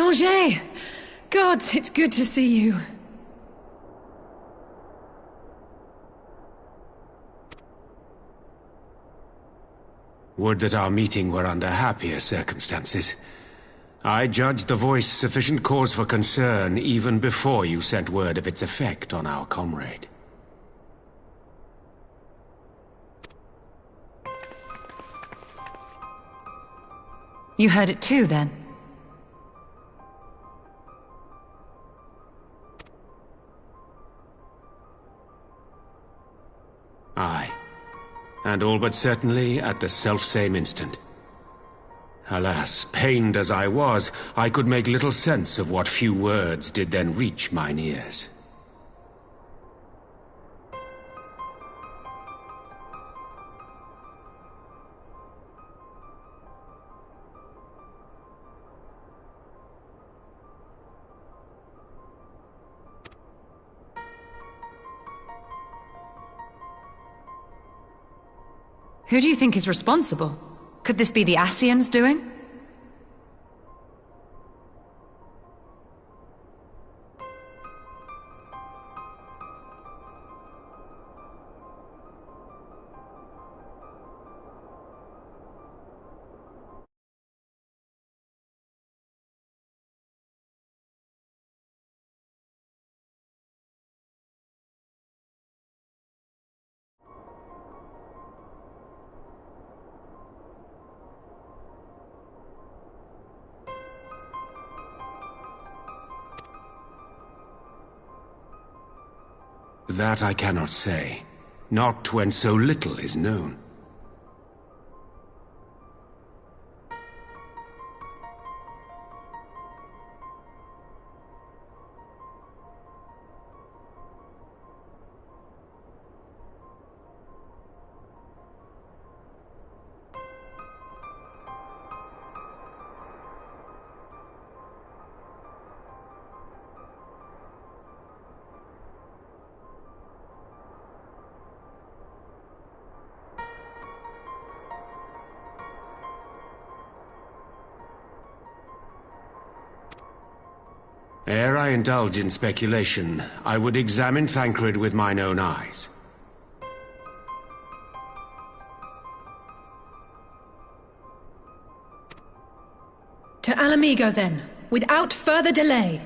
Angers! God, it's good to see you. Would that our meeting were under happier circumstances. I judged the voice sufficient cause for concern even before you sent word of its effect on our comrade. You heard it too, then? Aye. And all but certainly at the selfsame instant. Alas, pained as I was, I could make little sense of what few words did then reach mine ears. Who do you think is responsible? Could this be the Syns doing? That I cannot say. Not when so little is known. Ere I indulge in speculation, I would examine Thancred with mine own eyes. To Alamigo, then, without further delay.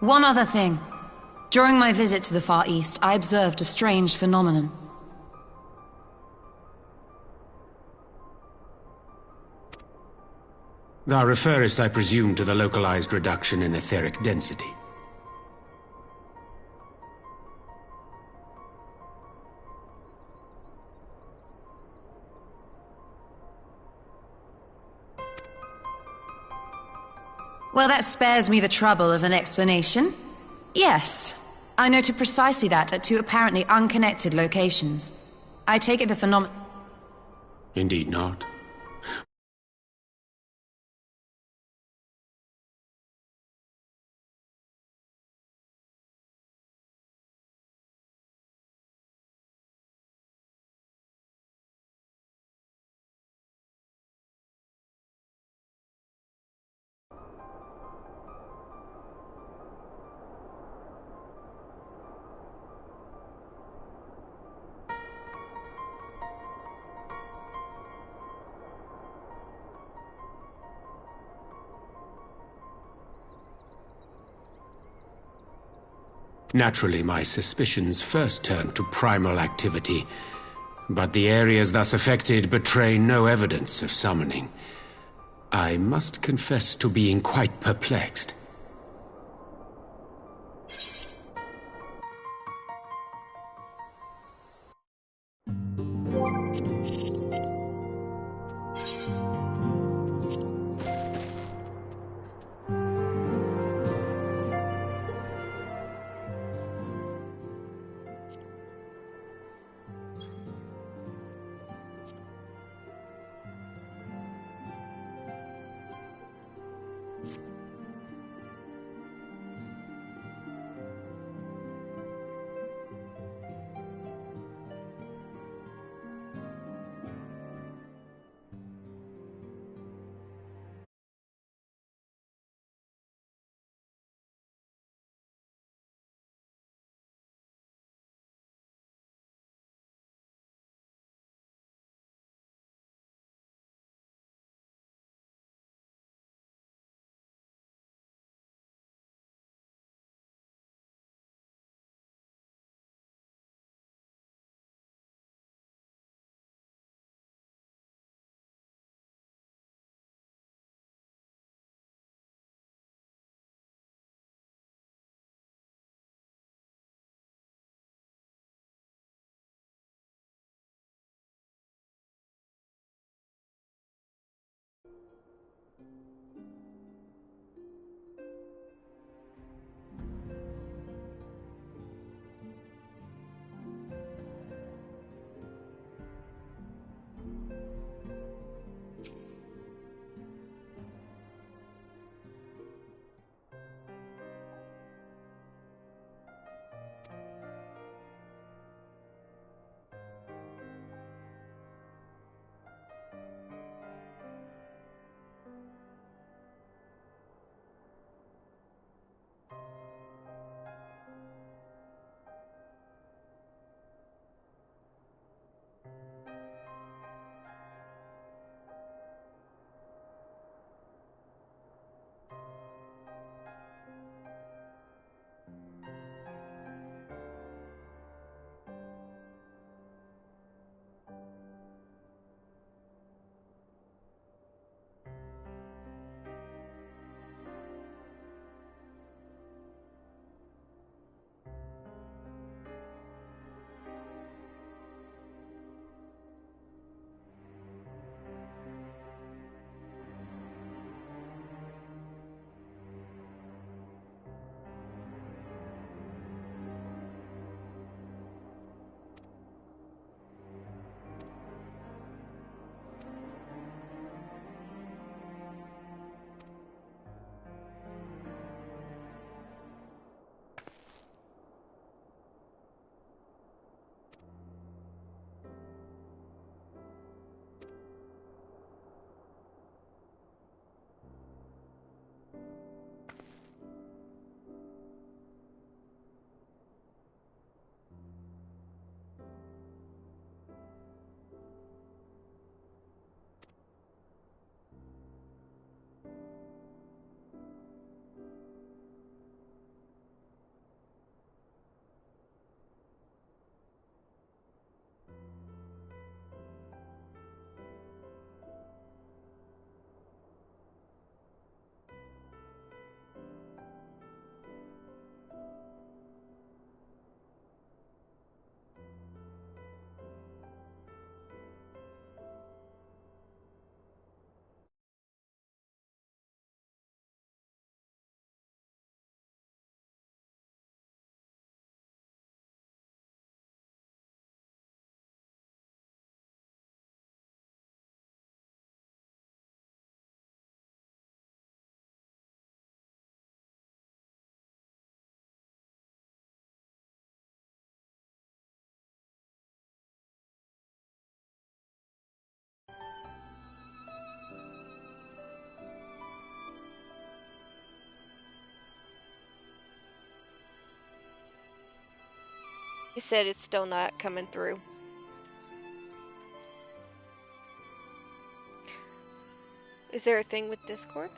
One other thing. During my visit to the Far East, I observed a strange phenomenon. Thou referrest, I presume, to the localized reduction in etheric density. Well, that spares me the trouble of an explanation. Yes, I noted precisely that at two apparently unconnected locations. I take it the phenomenon... Indeed not. Naturally, my suspicions first turned to primal activity, but the areas thus affected betray no evidence of summoning. I must confess to being quite perplexed. He said it's still not coming through. Is there a thing with Discord?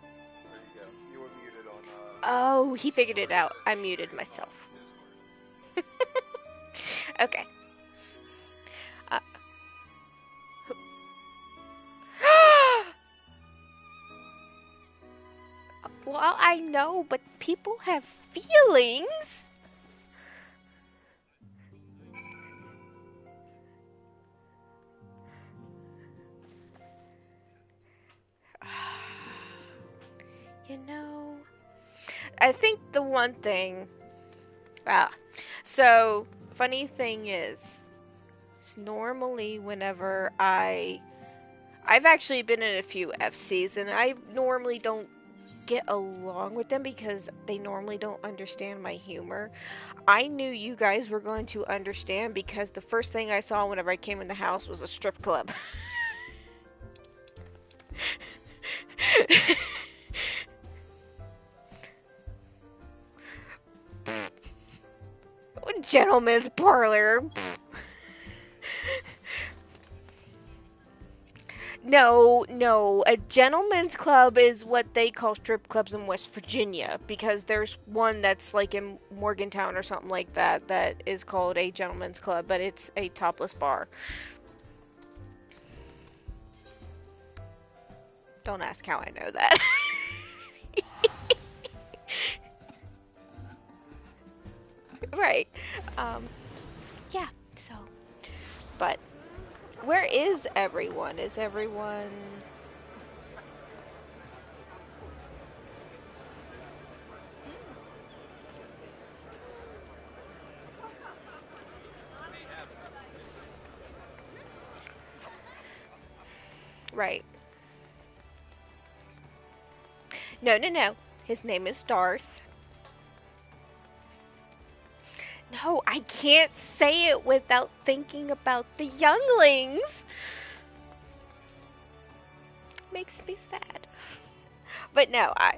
There you go. You were muted on. Oh, he figured it out. I muted myself. Okay. Well, I know, but people have feelings. You know, I think the one thing. So funny thing is, normally whenever I've actually been in a few FCs, and I normally don't get along with them because they normally don't understand my humor. I knew you guys were going to understand because the first thing I saw whenever I came in the house was a strip club. Gentleman's parlor. No, a gentleman's club is what they call strip clubs in West Virginia, because there's one that's like in Morgantown or something like that that is called a gentleman's club, but it's a topless bar. Don't ask how I know that. Right. Yeah. But where is everyone? Is everyone... Right. No, no, no. His name is Darth. No, I can't say it without thinking about the younglings. Makes me sad. But no, I...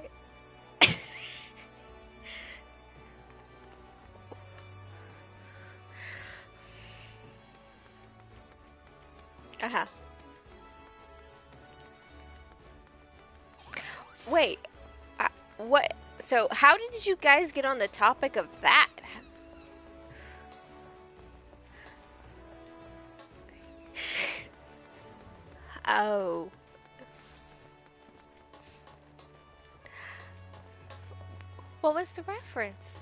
Uh-huh. Wait, what? So, how did you guys get on the topic of that? Oh. What was the reference?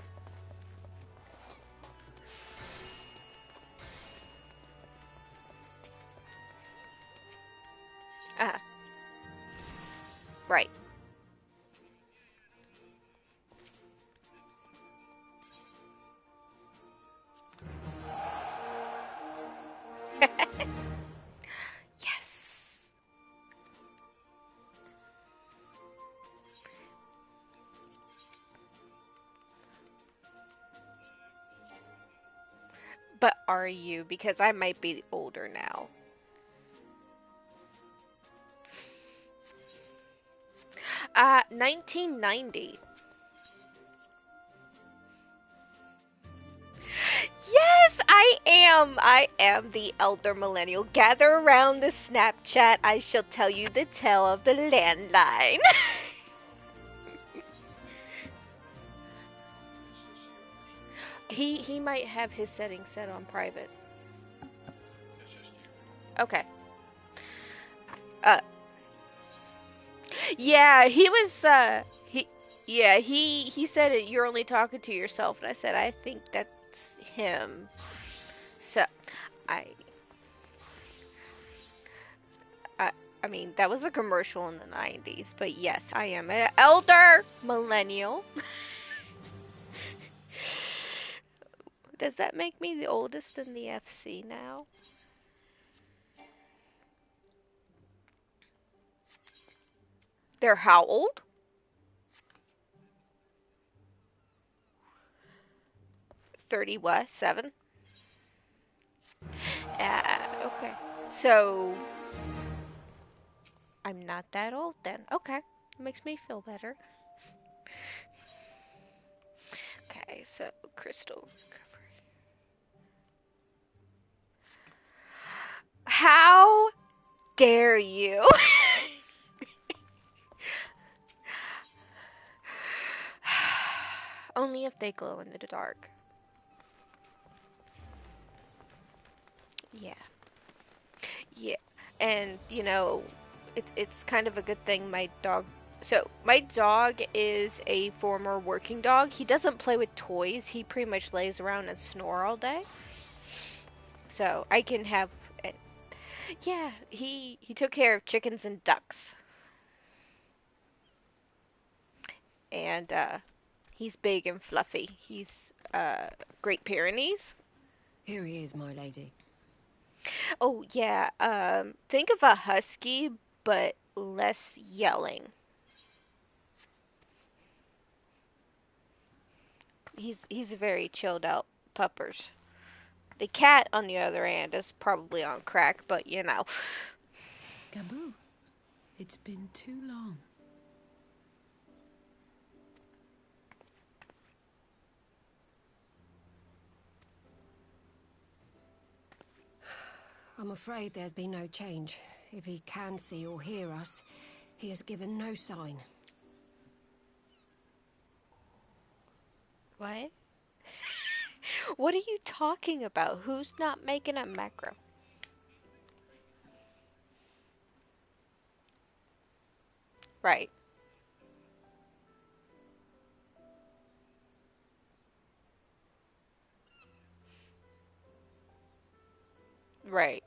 Right. Yes. But are you? Because I might be older now. Uh, 1990. Yes, I am. I am the elder millennial. Gather around the Snapchat. I shall tell you the tale of the landline. He might have his settings set on private. It's just you. Okay. Uh, yeah, he was. He said it. You're only talking to yourself, and I said I think that's him. So, I. I mean, that was a commercial in the 90s, but yes, I am an elder millennial. Does that make me the oldest in the FC now? They're how old? 30 what? 7? Okay. So, I'm not that old then. Okay. Makes me feel better. Okay, so crystal recovery. How dare you? Only if they glow in the dark. Yeah. Yeah. And, you know, it's kind of a good thing my dog... So, my dog is a former working dog. He doesn't play with toys. He pretty much lays around and snore all day. So, I can have... Yeah, he took care of chickens and ducks. And, he's big and fluffy. He's, Great Pyrenees. Here he is, my lady. Oh, yeah, think of a husky, but less yelling. He's a very chilled out puppers. The cat, on the other hand, is probably on crack, but you know. Gaboo, it's been too long. I'm afraid there's been no change. If he can see or hear us, he has given no sign. What? What are you talking about? Who's not making a macro? Right. Right.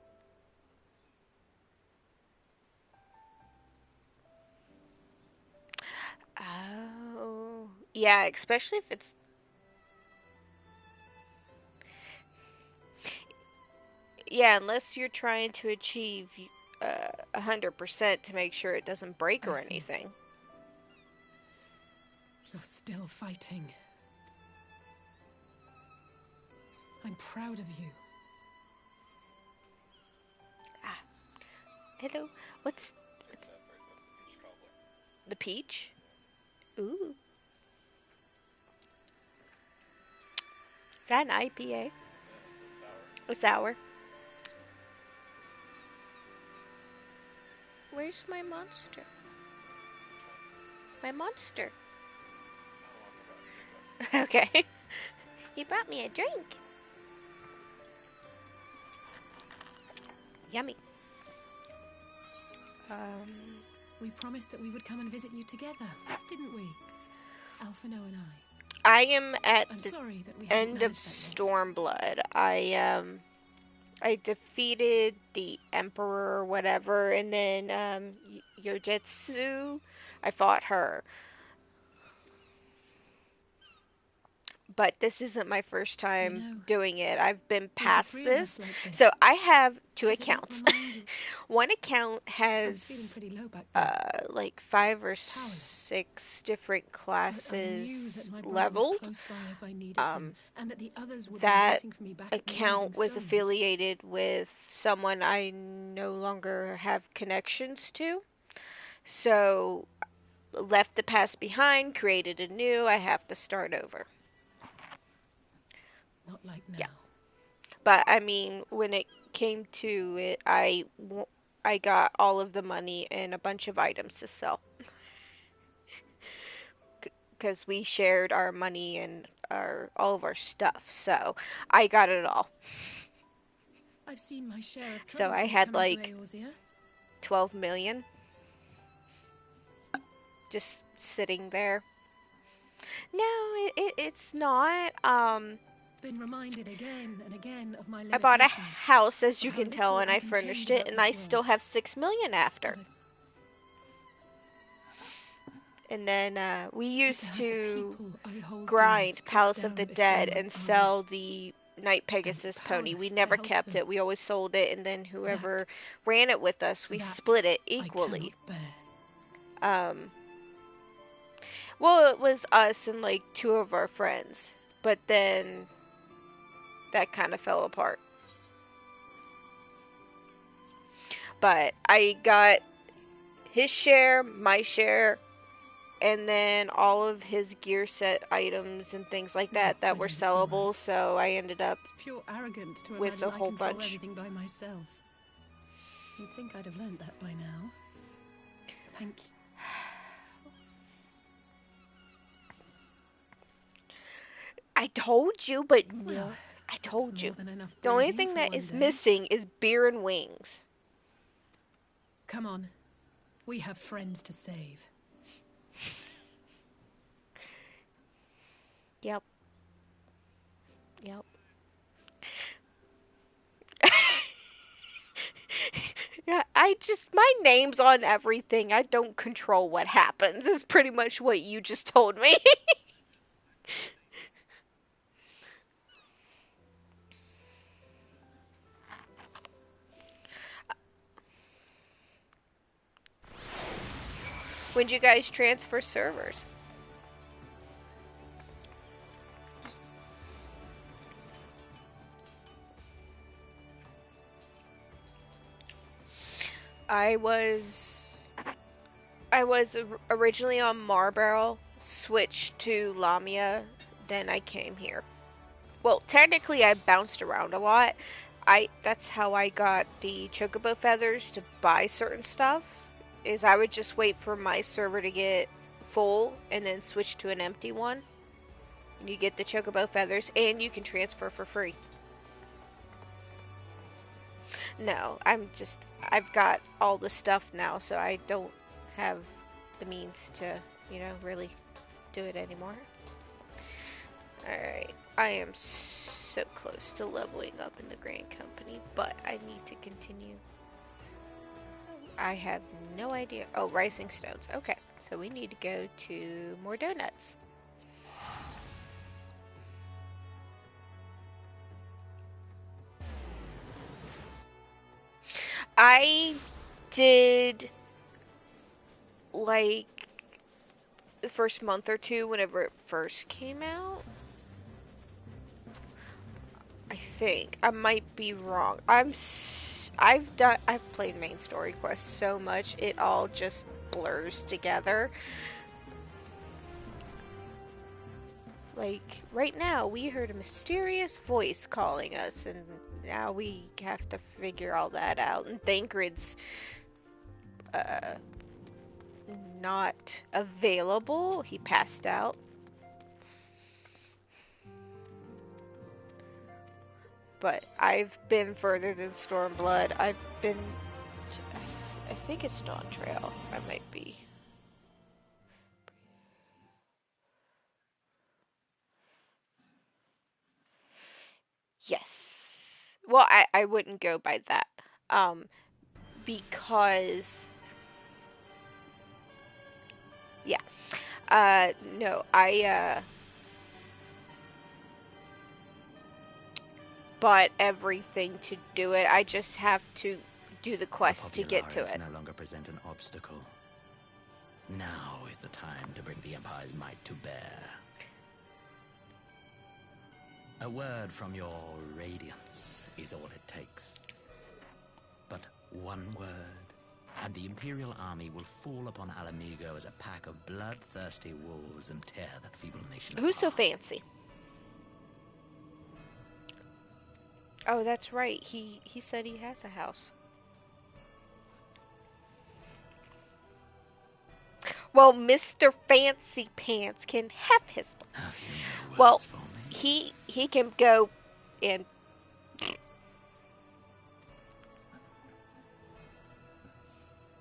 Oh, yeah, especially if it's, yeah, unless you're trying to achieve 100% to make sure it doesn't break I or see. anything. You're still fighting. I'm proud of you. Ah, hello. What's That's that place. That's the peach cobbler. the peach? Ooh, is that an IPA? Yeah, it's so sour. A sour? Where's my monster? My monster. Oh, I forgot. Okay. He brought me a drink. Yummy. We promised that we would come and visit you together, didn't we? Alphino and I am at I'm the sorry that we haven't end of managed that yet. Stormblood. I defeated the Emperor or whatever, and then Yojetsu, I fought her. But this isn't my first time You know, doing it. I've been With the past three of us this. like this, So I have two does it not accounts. remind you? One account I was feeling has pretty low back then. like 5 or Powerless. 6 different But I knew classes that my brother leveled. was close by if I needed him, and that the others would be That waiting for me back at the Rising account was Stones. affiliated with someone I no longer have connections to. So left the past behind, created a new, I have to start over. Not like now. Yeah. But I mean, when it came to it, I got all of the money and a bunch of items to sell because we shared our money and all of our stuff. So I got it all. I've seen my share of So trouble I since had coming like to Eorzea. 12 million just sitting there. No, it's not. Been reminded again and again of my I bought a limitations. house, as Of you how can tell, little and I I can furnished change it, about and this I still world. have 6 million after. But And then we to used have the to people I hold dear grind stripped Palace of down the before Dead my and eyes, sell the Night and Pegasus pony. We powerless to never help kept them. it. We always sold it, and then whoever That- ran it with us, we that split it I equally. cannot bear. Well, it was us and like 2 of our friends, but then that kind of fell apart. But I got his share, my share, and then all of his gear set items and things like No, that I were don't think you sellable, so I ended up It's pure arrogance to with imagine a I whole can solve bunch. everything by myself. You'd think I'd have learned that by now. Thank you. I told you, but no. Well, I that's told you. more than enough The only breeding thing for that one is day. missing is beer and wings. Come on. We have friends to save. Yep. Yep. Yeah, my name's on everything. I don't control what happens, is pretty much what you just told me. When'd you guys transfer servers? I was originally on Marlborough, switched to Lamia, then I came here. Well, technically I bounced around a lot. That's how I got the chocobo feathers to buy certain stuff. Is I would just wait for my server to get full and then switch to an empty one. And you get the chocobo feathers and you can transfer for free. No, I've got all the stuff now, so I don't have the means to, really do it anymore. Alright, I am so close to leveling up in the Grand Company, but I need to continue. I have no idea. Oh, Rising Stones. Okay, so we need to go to more donuts. I did like the first month or two whenever it first came out. I think I might be wrong. I've played main story quests so much it all just blurs together. Like right now we heard a mysterious voice calling us, and now we have to figure all that out. And Thancred's not available. He passed out. But I've been further than Stormblood. I've been... I think it's Dawn Trail. I might be. Yes. Well, I wouldn't go by that. Because... Yeah. No, I bought everything to do it. I just have to do the quest to get to it. No longer present an obstacle. Now is the time to bring the Empire's might to bear. A word from your Radiance is all it takes. But one word, and the Imperial army will fall upon Alamigo as a pack of bloodthirsty wolves and tear that feeble nation apart. Who's so fancy? Oh, that's right. He said he has a house. Well, Mr. Fancy Pants can have his. Have you no words Well, for me? he can go and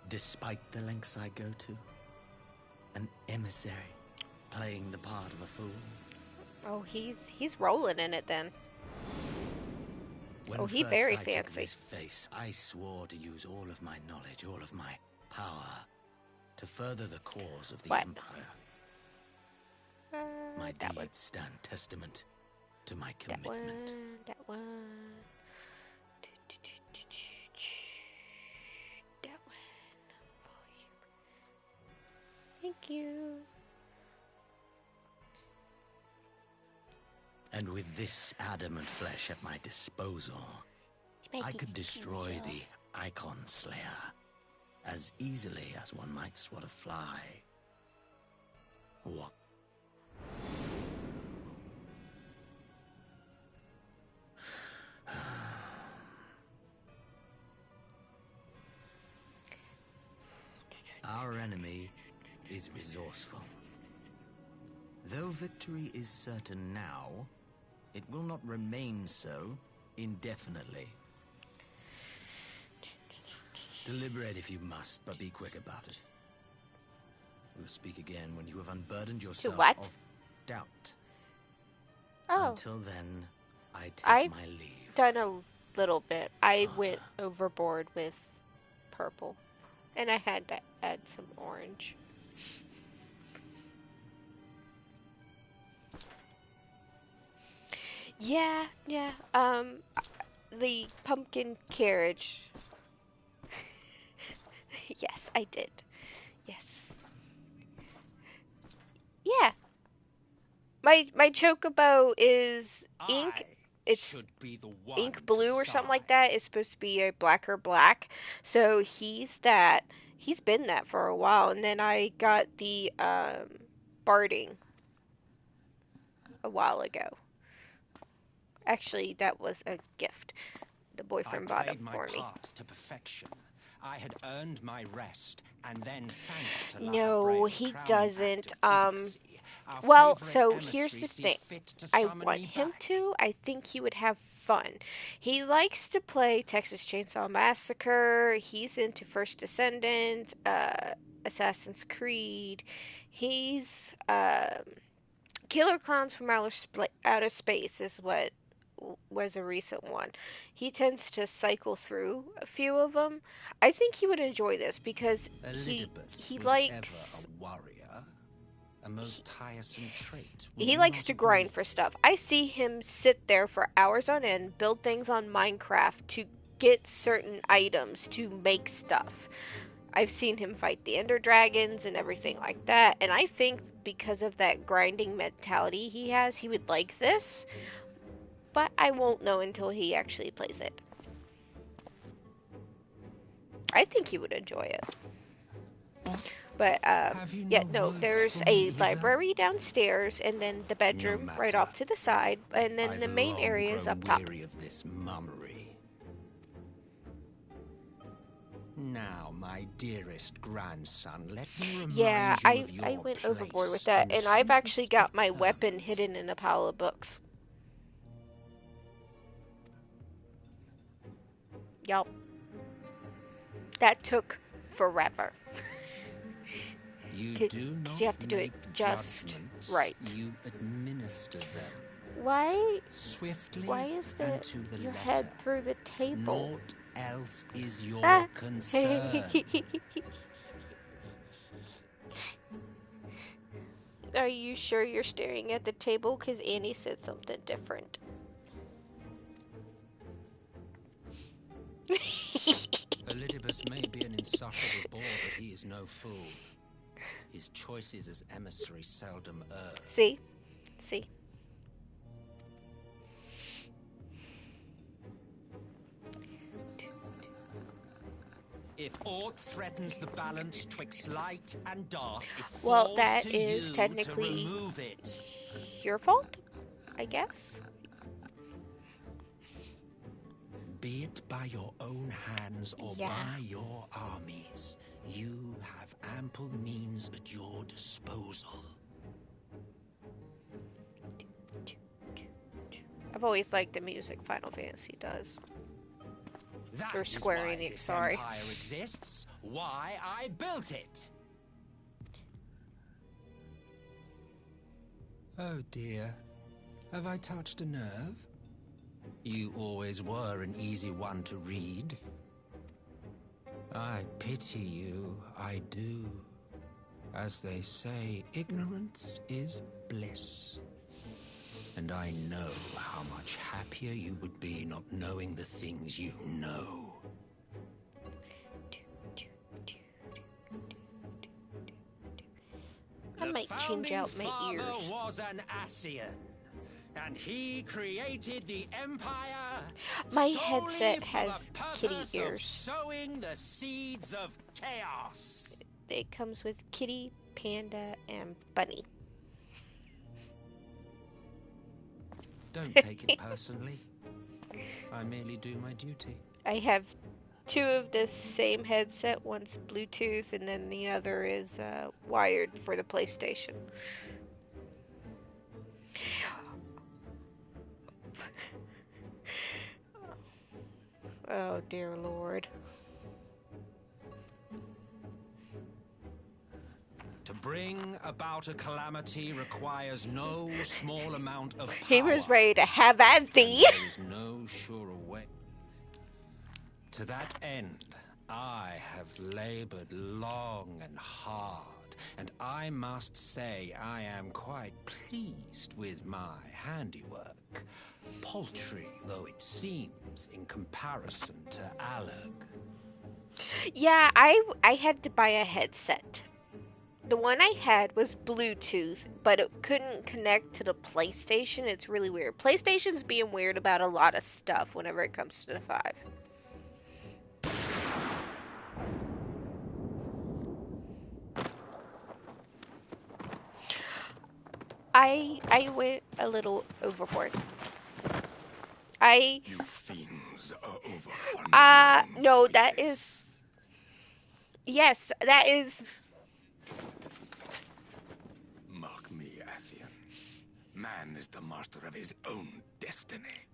Despite the lengths I go to, an emissary playing the part of a fool. oh, he's rolling in it then. When Oh, he first very I took fancy. this face, I swore to use all of my knowledge, all of my power, to further the cause of the What? Empire. My that one. deeds stand testament to my That one. commitment. That one. That one. Thank you. And with this adamant flesh at my disposal, I could destroy the Icon Slayer as easily as one might swat a fly. What? Our enemy is resourceful. Though victory is certain now, it will not remain so indefinitely. Deliberate if you must, but be quick about it. We'll speak again when you have unburdened yourself what? of doubt. Oh, Until then, I take I've my leave. done a little bit. I went overboard with purple, and I had to add some orange. Yeah, yeah. The pumpkin carriage. Yes, I did. Yes. Yeah. My chocobo is ink. It's ink blue or something like that. It's supposed to be a blacker black. So he's that. He's been that for a while. And then I got the barding a while ago. Actually, that was a gift. The boyfriend bought it for me. Part to perfection. I had earned my rest, and then thanks to No, Lahabre's he crowning doesn't. act of idiocy, our Well, favourite so emissary here's the sees thing. fit to I summon want me him back. to. I think he would have fun. He likes to play Texas Chainsaw Massacre. He's into First Descendant, Assassin's Creed. He's Killer Clowns from Outer Space is what was a recent one. He tends to cycle through a few of them. I think he would enjoy this because Elidibus he was likes ever a warrior, a most tiresome trait. Will he you likes not to agree? grind for stuff. I see him sit there for hours on end, build things on Minecraft to get certain items to make stuff. I've seen him fight the Ender Dragons and everything like that, and I think because of that grinding mentality he has, he would like this, but I won't know until he actually plays it. I think he would enjoy it. But, Have you yeah, no no, words there's for a me either? library downstairs, and then the bedroom right matter. off to the side, and then I've the main long area is grown up top. weary of this mummery. Now, my dearest grandson, let me remind Yeah, you of your I went overboard with place that, in the and I've actually simplest got of my weapon terms. hidden in a pile of books. Yup. That took forever. You 'Cause do not you have to do it make just judgments, right. you administer them. Why Swiftly is and to the your letter. head through the table? Naught else is your Ah. concern. Are you sure you're staring at the table? Because Annie said something different. Elidibus may be an insufferable bore, but he is no fool. His choices as emissary seldom err. See? See? If aught threatens the balance twixt light and dark, it Well, falls that to is you technically to remove it. your fault, I guess. Be it by your own hands or Yeah. by your armies, you have ample means at your disposal. I've always liked the music Final Fantasy does. That Or is Square why Enix, this sorry. empire exists, why I built it. Oh dear, have I touched a nerve? You always were an easy one to read. I pity you, I do. As they say, ignorance is bliss. And I know how much happier you would be not knowing the things you know. I might change out my The founding ears. father was an Ascian, and he created the empire. My solely headset for has the kitty purpose of ears. sowing the seeds of chaos. It comes with kitty, panda, and bunny. Don't take it personally. I merely do my duty. I have two of the same headset. One's Bluetooth, and then the other is wired for the PlayStation. Oh, dear Lord. To bring about a calamity requires no small amount of power. He was ready to have at thee. There is no surer way. To that end, I have labored long and hard, and I must say I am quite pleased with my handiwork, paltry though it seems in comparison to Alag. Yeah, I had to buy a headset. The one I had was Bluetooth, but it couldn't connect to the PlayStation. It's really weird. PlayStation's being weird about a lot of stuff whenever it comes to the 5. I went a little overboard. You fiends are overfunding No, that is... Yes, that is... Mark me, Ascian. Man is the master of his own destiny.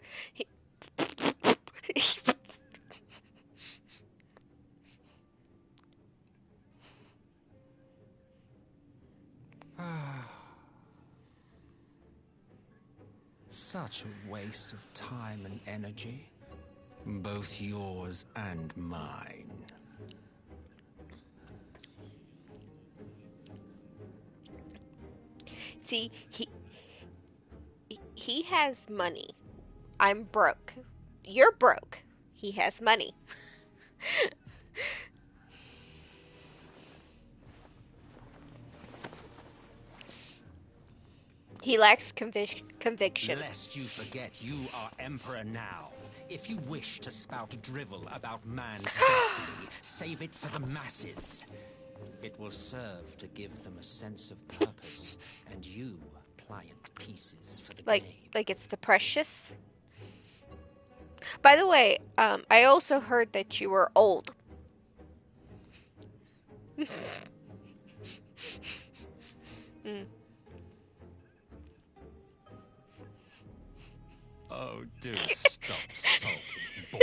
Such a waste of time and energy. Both yours and mine. See, he has money. I'm broke. You're broke. He has money. He lacks conviction. Lest you forget you are Emperor now. If you wish to spout drivel about man's destiny, save it for the masses. It will serve to give them a sense of purpose, and you pliant pieces for the game. Like it's the precious. By the way, I also heard that you were old. Mm. Oh, do stop sulking, boy.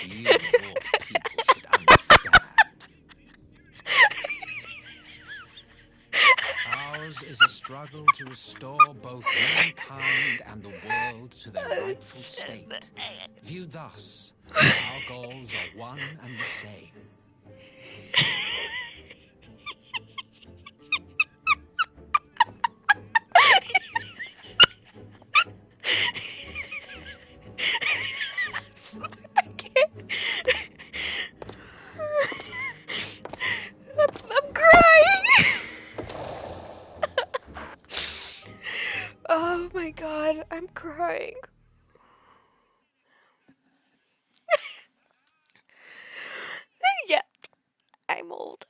You of all people should understand. Ours is a struggle to restore both mankind and the world to their rightful state. Viewed thus, our goals are one and the same. I'm crying. Oh my god, I'm crying. Yeah, I'm old.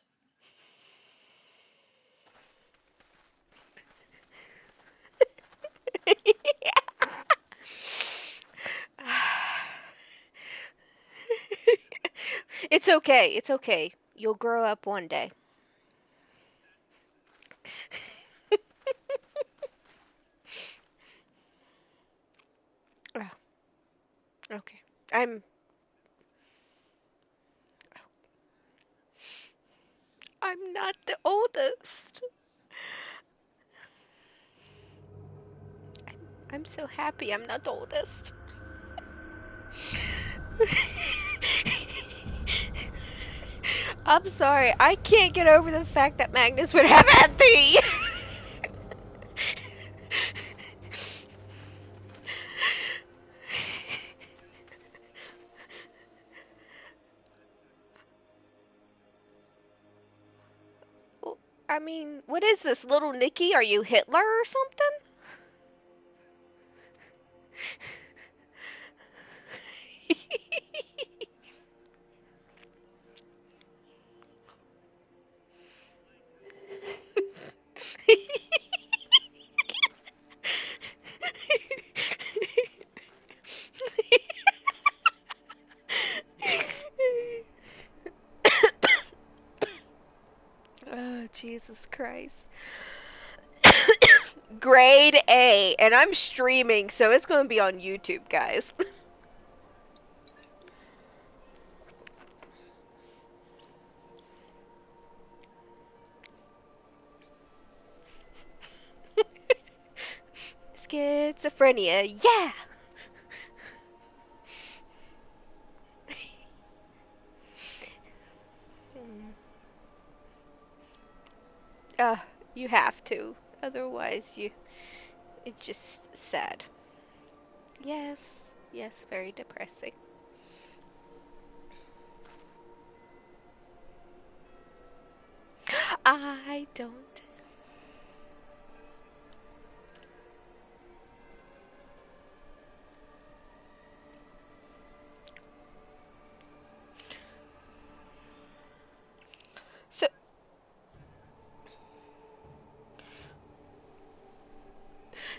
It's okay. It's okay. You'll grow up one day. Oh, okay. I'm not the oldest. I'm so happy I'm not the oldest. I'm sorry. I can't get over the fact that Magnus would have had three. I mean, what is this, little Nicky? Are you Hitler or something? Oh, Jesus Christ. Grade A, and I'm streaming, so it's going to be on YouTube, guys. Schizophrenia, yeah! You have to. Otherwise, it's just sad. Yes, yes, very depressing. I don't.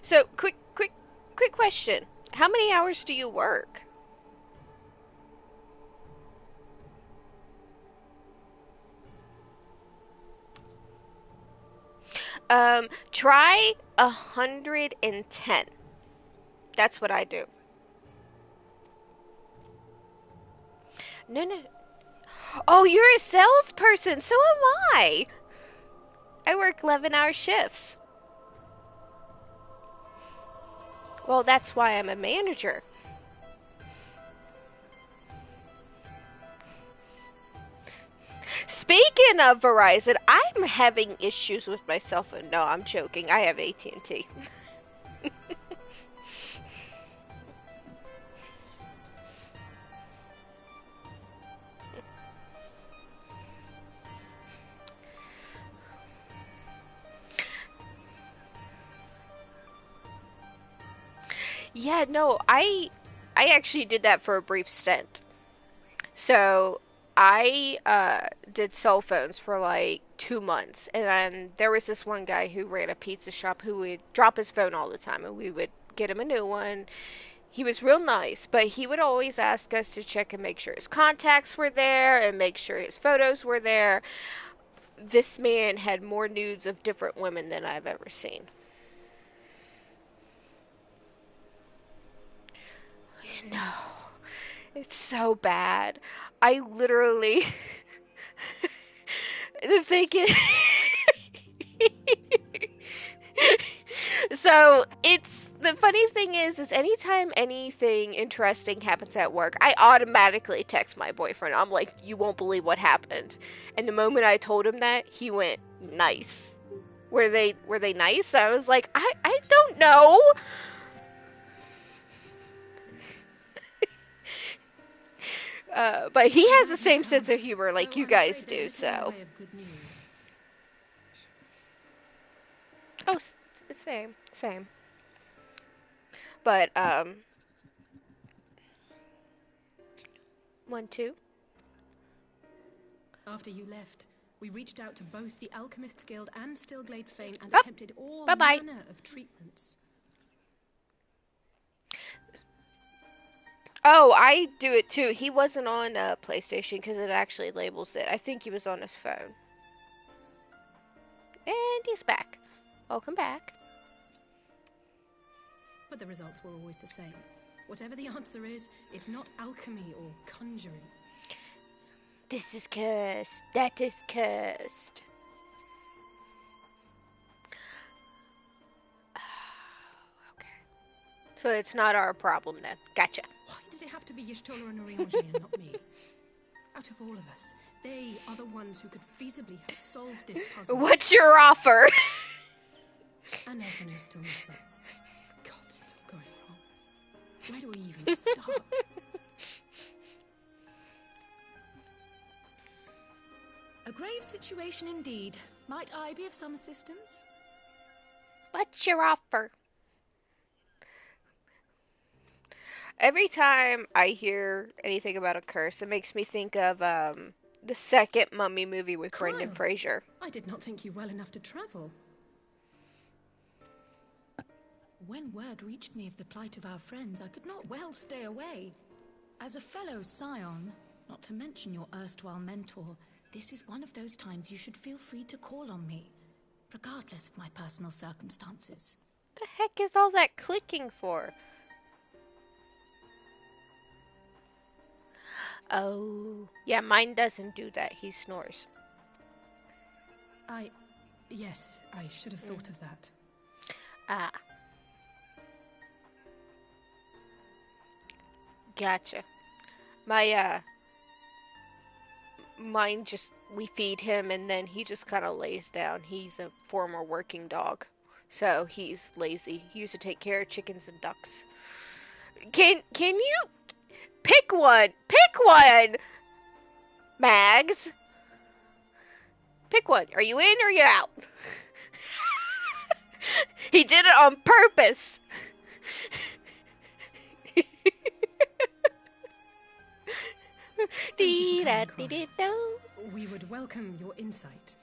So, quick question. How many hours do you work? Try 110. That's what I do. No. Oh, you're a salesperson. So am I. I work 11-hour shifts. Well, that's why I'm a manager. Speaking of Verizon, I'm having issues with my cell phone. No, I'm joking. I have AT&T. Yeah, no, I actually did that for a brief stint. So I did cell phones for like 2 months, and then there was this one guy who ran a pizza shop who would drop his phone all the time, and we would get him a new one. He was real nice, but he would always ask us to check and make sure his contacts were there and make sure his photos were there. This man had more nudes of different women than I've ever seen. No, it's so bad. I literally. The thing is. So it's the funny thing is anytime anything interesting happens at work, I automatically text my boyfriend. I'm like, you won't believe what happened. And the moment I told him that, he went, nice. Were they nice? I was like, I don't know. But he has the same sense of humor like you guys do, so. Oh, same. But, 1, 2. After you left, we reached out to both the Alchemists Guild and Stillglade Fane and attempted all manner of treatments. Oh, I do it too. He wasn't on PlayStation because it actually labels it. I think he was on his phone. And he's back. Welcome back. But the results were always the same. Whatever the answer is, it's not alchemy or conjuring. This is cursed. That is cursed. Okay. So it's not our problem then. Gotcha. Why did it have to be Y'shtola and Urianger and not me? Out of all of us, they are the ones who could feasibly have solved this puzzle. What's your offer? And everyone who's still missing. God, it's all going wrong. Where do we even start? A grave situation indeed. Might I be of some assistance? What's your offer? Every time I hear anything about a curse, it makes me think of the second Mummy movie with Brendan Fraser. I did not think you well enough to travel. When word reached me of the plight of our friends, I could not well stay away. As a fellow scion, not to mention your erstwhile mentor, this is one of those times you should feel free to call on me, regardless of my personal circumstances. The heck is all that clicking for? Oh, yeah, mine doesn't do that. He snores. Yes, I should have thought of that. Ah. Gotcha. Mine just, we feed him and then he just kind of lays down. He's a former working dog, so he's lazy. He used to take care of chickens and ducks. Can you pick one? Pick one, Mags. Pick one. Are you in or are you out? He did it on purpose. We would welcome your insight.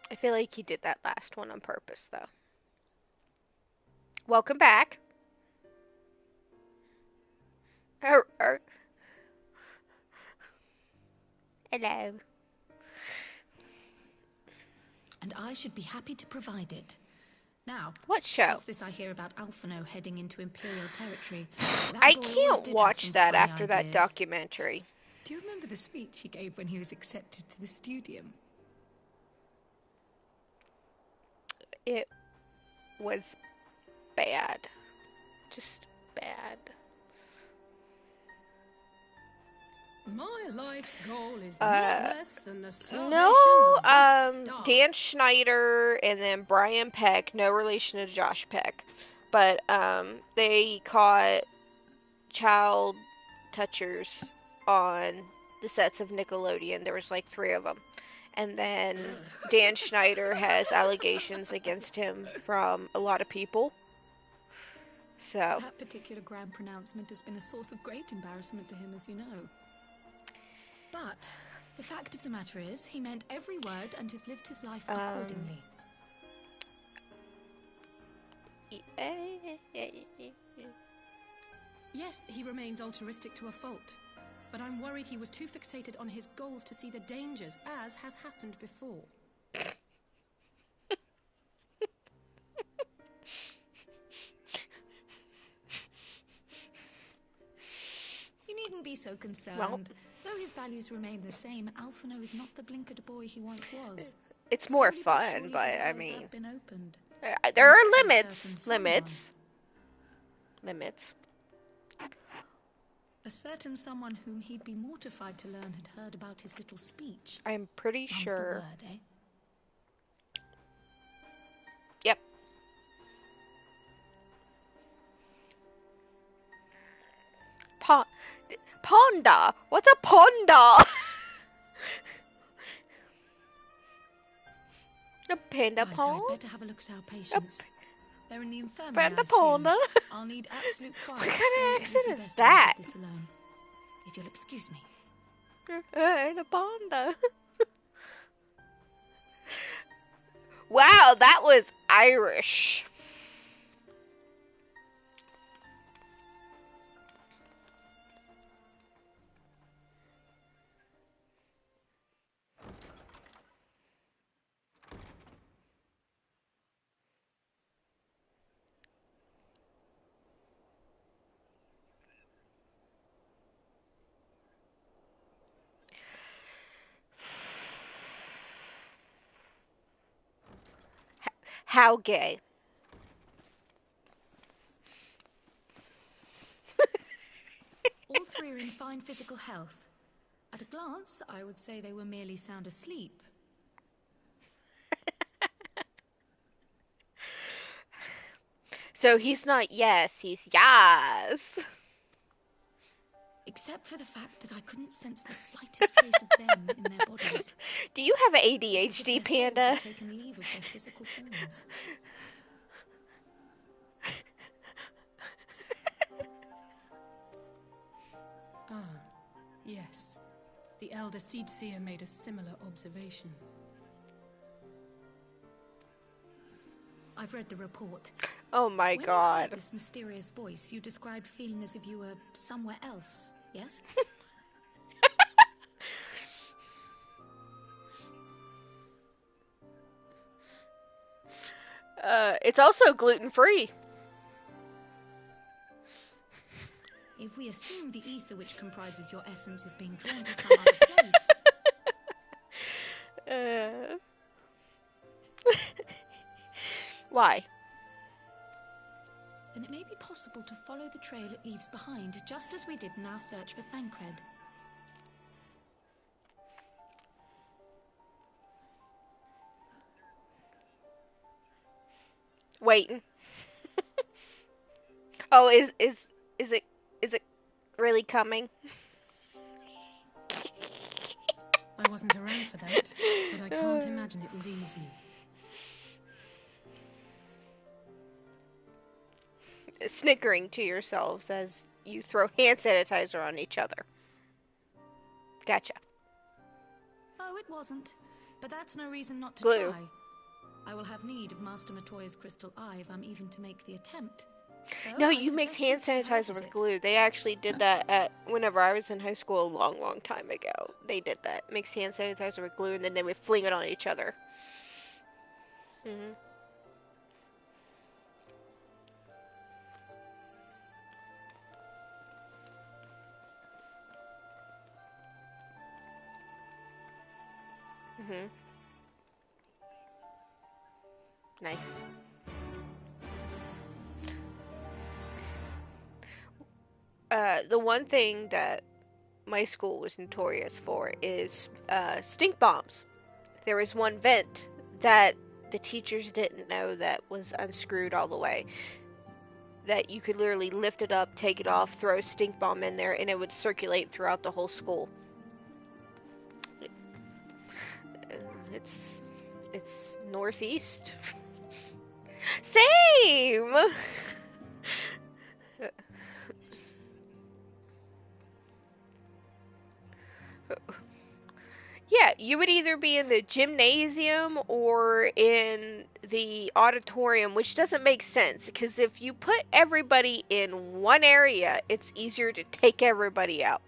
I feel like he did that last one on purpose, though. Welcome back. Hello. And I should be happy to provide it. Now, what show? What's this I hear about Alphino heading into Imperial territory? I can't watch that after that documentary. Do you remember the speech he gave when he was accepted to the studium? It was bad. Just bad. My life's goal is not less than the salvation No, of this star. Dan Schneider and then Brian Peck, no relation to Josh Peck, but they caught child touchers on the sets of Nickelodeon. There was like 3 of them. And then Dan Schneider has allegations against him from a lot of people. So That particular grand pronouncement has been a source of great embarrassment to him, as you know. But the fact of the matter is, he meant every word and has lived his life accordingly. Yes, he remains altruistic to a fault. But I'm worried he was too fixated on his goals to see the dangers, as has happened before. You needn't be so concerned. Well, though his values remain the same, Alphino is not the blinkered boy he once was. it's more Slowly fun, surely but his I eyes mean, have been opened. there are Thanks to a limits. certain Limits. A certain someone whom he'd be mortified to learn had heard about his little speech. I'm pretty Mum's sure. the word, eh? Yep. Ponda. What's a ponda? A panda Right, pond? I'd better have a look at our patients. They're in the infirmary, Panda I assume. ponda? I'll need absolute quiet. What kind so of it would accent be is best if we did that? this alone. If you'll excuse me. A ponda. Wow, that was Irish. How gay? All 3 are in fine physical health. At a glance, I would say they were merely sound asleep. So he's not yes, he's yes. Except for the fact that I couldn't sense the slightest trace of them in their bodies. Do you have an It's as if ADHD, their souls Panda? have taken leave of their physical forms. Ah, yes. The elder Seedseer made a similar observation. I've read the report. Oh my When you god. heard this mysterious voice, you described feeling as if you were somewhere else, yes? It's also gluten-free. If we assume the ether which comprises your essence is being drawn to some other place, Why? then it may be possible to follow the trail it leaves behind, just as we did in our search for Thancred. Waiting. Oh, is it really coming? I wasn't around for that, but I can't imagine it was easy. Snickering to yourselves as you throw hand sanitizer on each other. Gotcha. Oh, it wasn't. But that's no reason not to Glue. try. I will have need of Master Matoya's crystal eye if I'm even to make the attempt. So No, I you mix suggest hand we pay her a sanitizer with visit. glue. They actually did that at whenever I was in high school a long time ago. They did that. Mix hand sanitizer with glue and then they would fling it on each other. Mhm. Mhm. Nice. The one thing that my school was notorious for is stink bombs. There was one vent that the teachers didn't know that was unscrewed all the way. That you could literally lift it up, take it off, throw a stink bomb in there, and it would circulate throughout the whole school. It's northeast. Same! Yeah, you would either be in the gymnasium or in the auditorium, which doesn't make sense, because if you put everybody in one area, it's easier to take everybody out.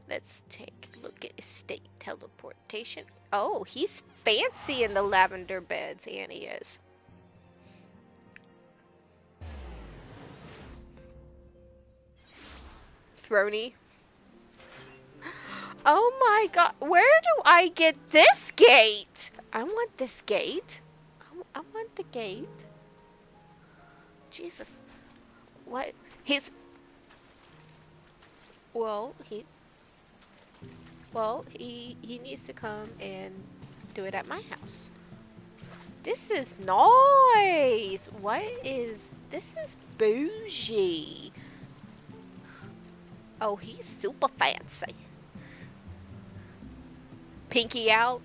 Let's take a look at estate teleportation. Oh, he's fancy in the lavender beds, Annie is. Throny. Oh my god, where do I get this gate? I want this gate. I want the gate. Jesus. What? He's... Well, he needs to come and do it at my house. This is nice. This is bougie. Oh, he's super fancy. Pinky out.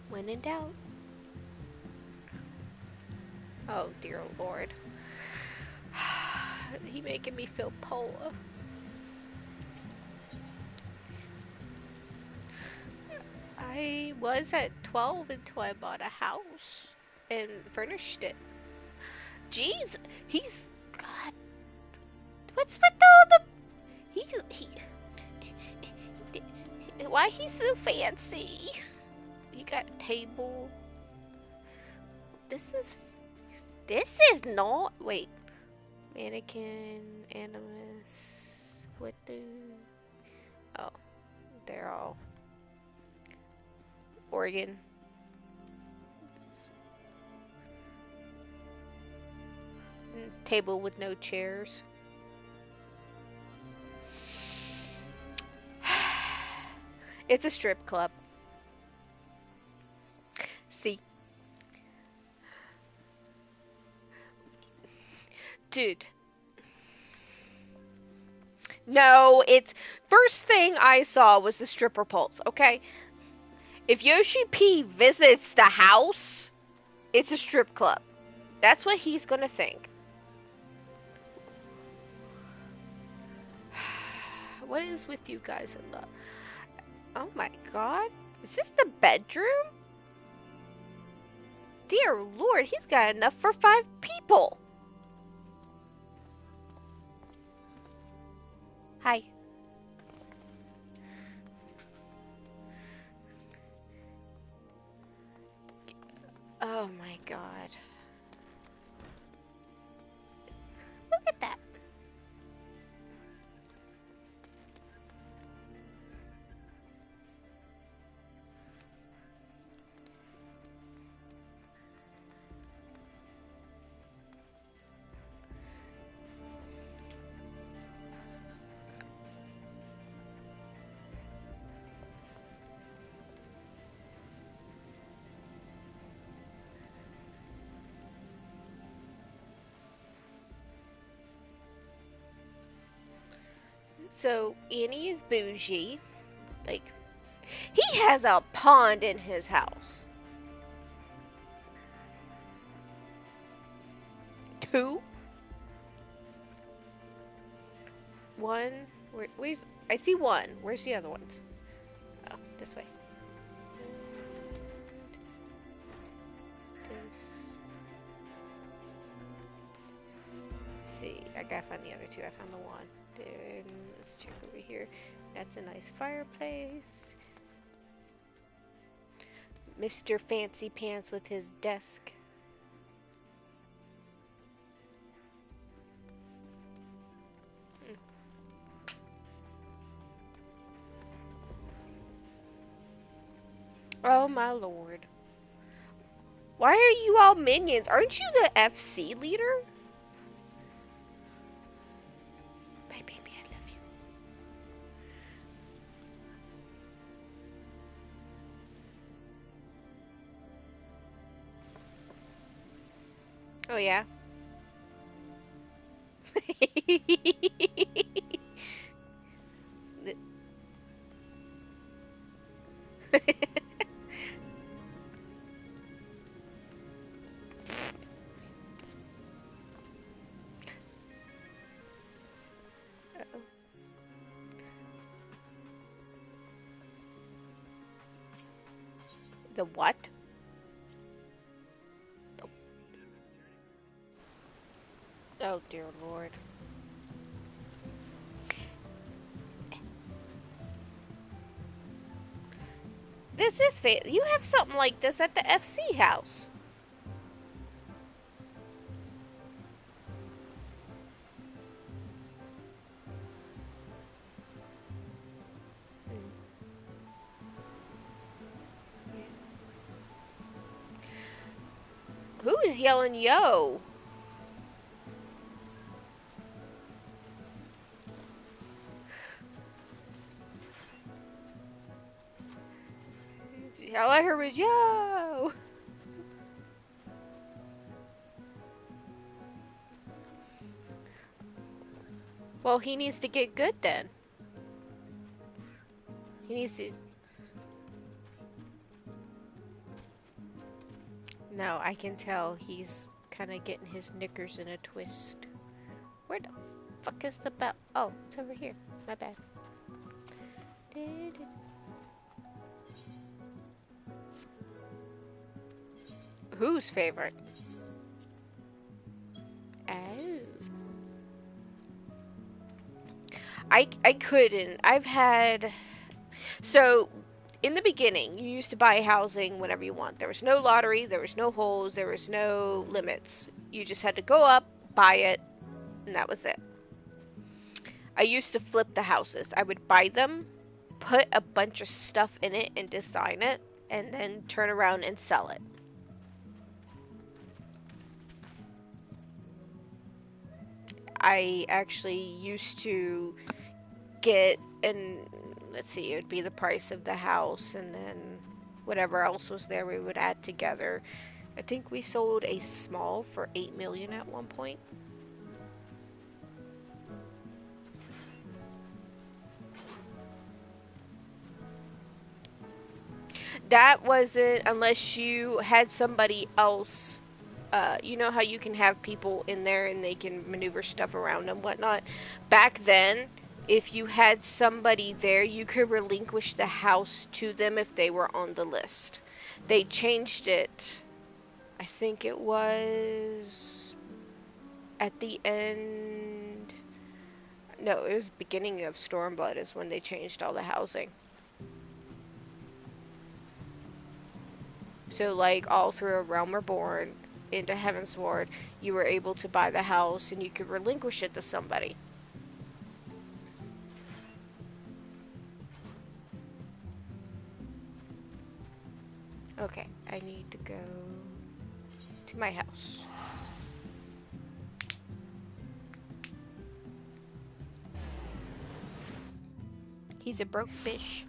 When in doubt. Oh, dear Lord. He making me feel poor. I was at 12 until I bought a house and furnished it. Jeez, he's... God. What's with all the... Why he's so fancy? You got a table. This is not... Wait. Mannequin, animus... What the... Oh. They're all... Organ. Table with no chairs. It's a strip club. See? Dude. No, it's... First thing I saw was the stripper poles, okay? If Yoshi P visits the house, it's a strip club. That's what he's gonna think. What is with you guys in the... Oh my god. Is this the bedroom? Dear Lord, he's got enough for 5 people. Hi. Oh my god. Look at that. So, Annie is bougie. Like, he has a pond in his house. 2? 1? Where's... I see 1. Where's the other ones? Oh, this way. Let's see. I gotta find the other 2. I found the 1. Then let's check over here. That's a nice fireplace. Mr. Fancy Pants with his desk. Oh my lord. Why are you all minions? Aren't you the FC leader? My baby, I love you. Oh, yeah? Uh-oh. The what? Oh, dear Lord. This is you have something like this at the FC house. Who is yelling yo? All I heard was yo. Well, he needs to get good then. He needs to... No, I can tell he's kind of getting his knickers in a twist. Where the fuck is the bell? Oh, it's over here. My bad. Whose favorite? Oh. I couldn't. I've had... So, in the beginning, you used to buy housing whenever you want. There was no lottery, there was no holes, there was no limits. You just had to go up, buy it, and that was it. I used to flip the houses. I would buy them, put a bunch of stuff in it and design it, and then turn around and sell it. I actually used to get, and let's see, it would be the price of the house, and then whatever else was there we would add together. I think we sold a small for $8 million at one point. That wasn't unless you had somebody else. You know how you can have people in there and they can maneuver stuff around and whatnot. Back then, if you had somebody there, you could relinquish the house to them if they were on the list. They changed it. I think it was at the end. No, it was the beginning of Stormblood is when they changed all the housing. So, like, all through A Realm Reborn into Heavensward, you were able to buy the house and you could relinquish it to somebody. Okay, I need to go to my house. He's a broke bitch.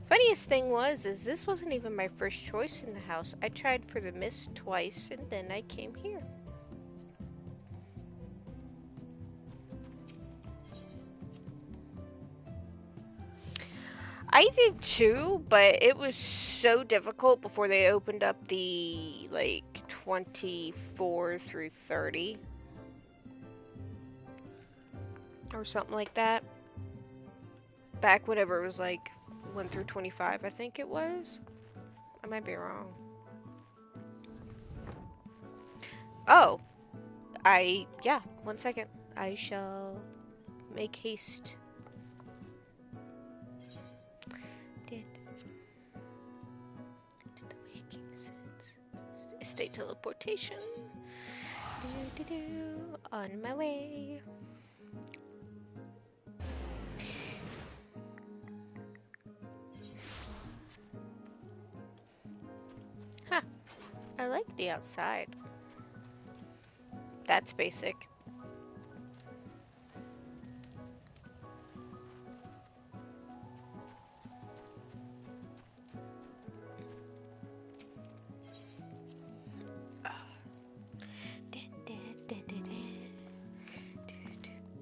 Funniest thing is this wasn't even my first choice in the house. I tried for the mist twice, and then I came here. I did too, but it was so difficult before they opened up the, like, 24 through 30. Or something like that. Back whenever it was, like, 1 through 25, I think it was. I might be wrong. Oh. Yeah, 1 second. I shall make haste. state teleportation. On my way. Huh. I like the outside. That's basic.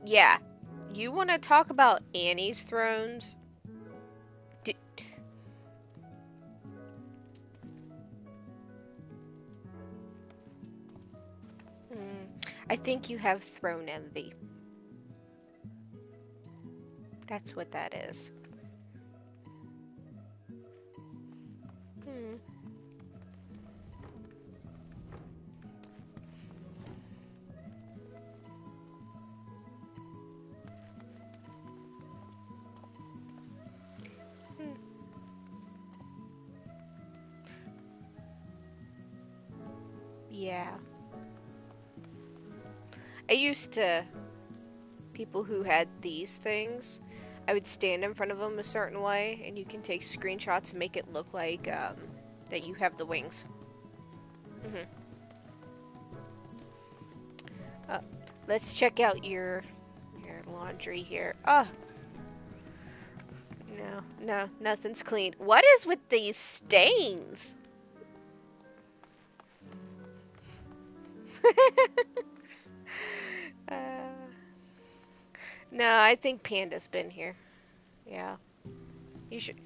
Yeah. You want to talk about Annie's thrones? I think you have throne envy. That's what that is. Yeah. I used to, people who had these things, I would stand in front of them a certain way, and you can take screenshots and make it look like that you have the wings. Let's check out your laundry here. Oh, no, nothing's clean. What is with these stains? No, I think Panda's been here. Yeah. You should.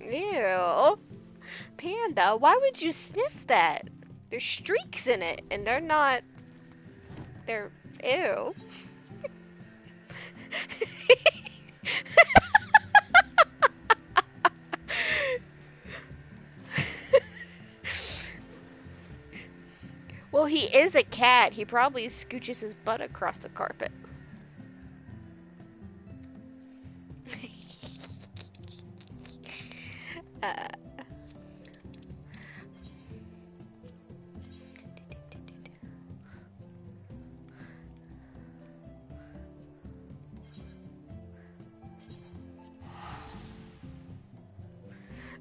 Ew. Panda, why would you sniff that? There's streaks in it, and they're not. They're. Ew. Well, he is a cat. He probably scooches his butt across the carpet.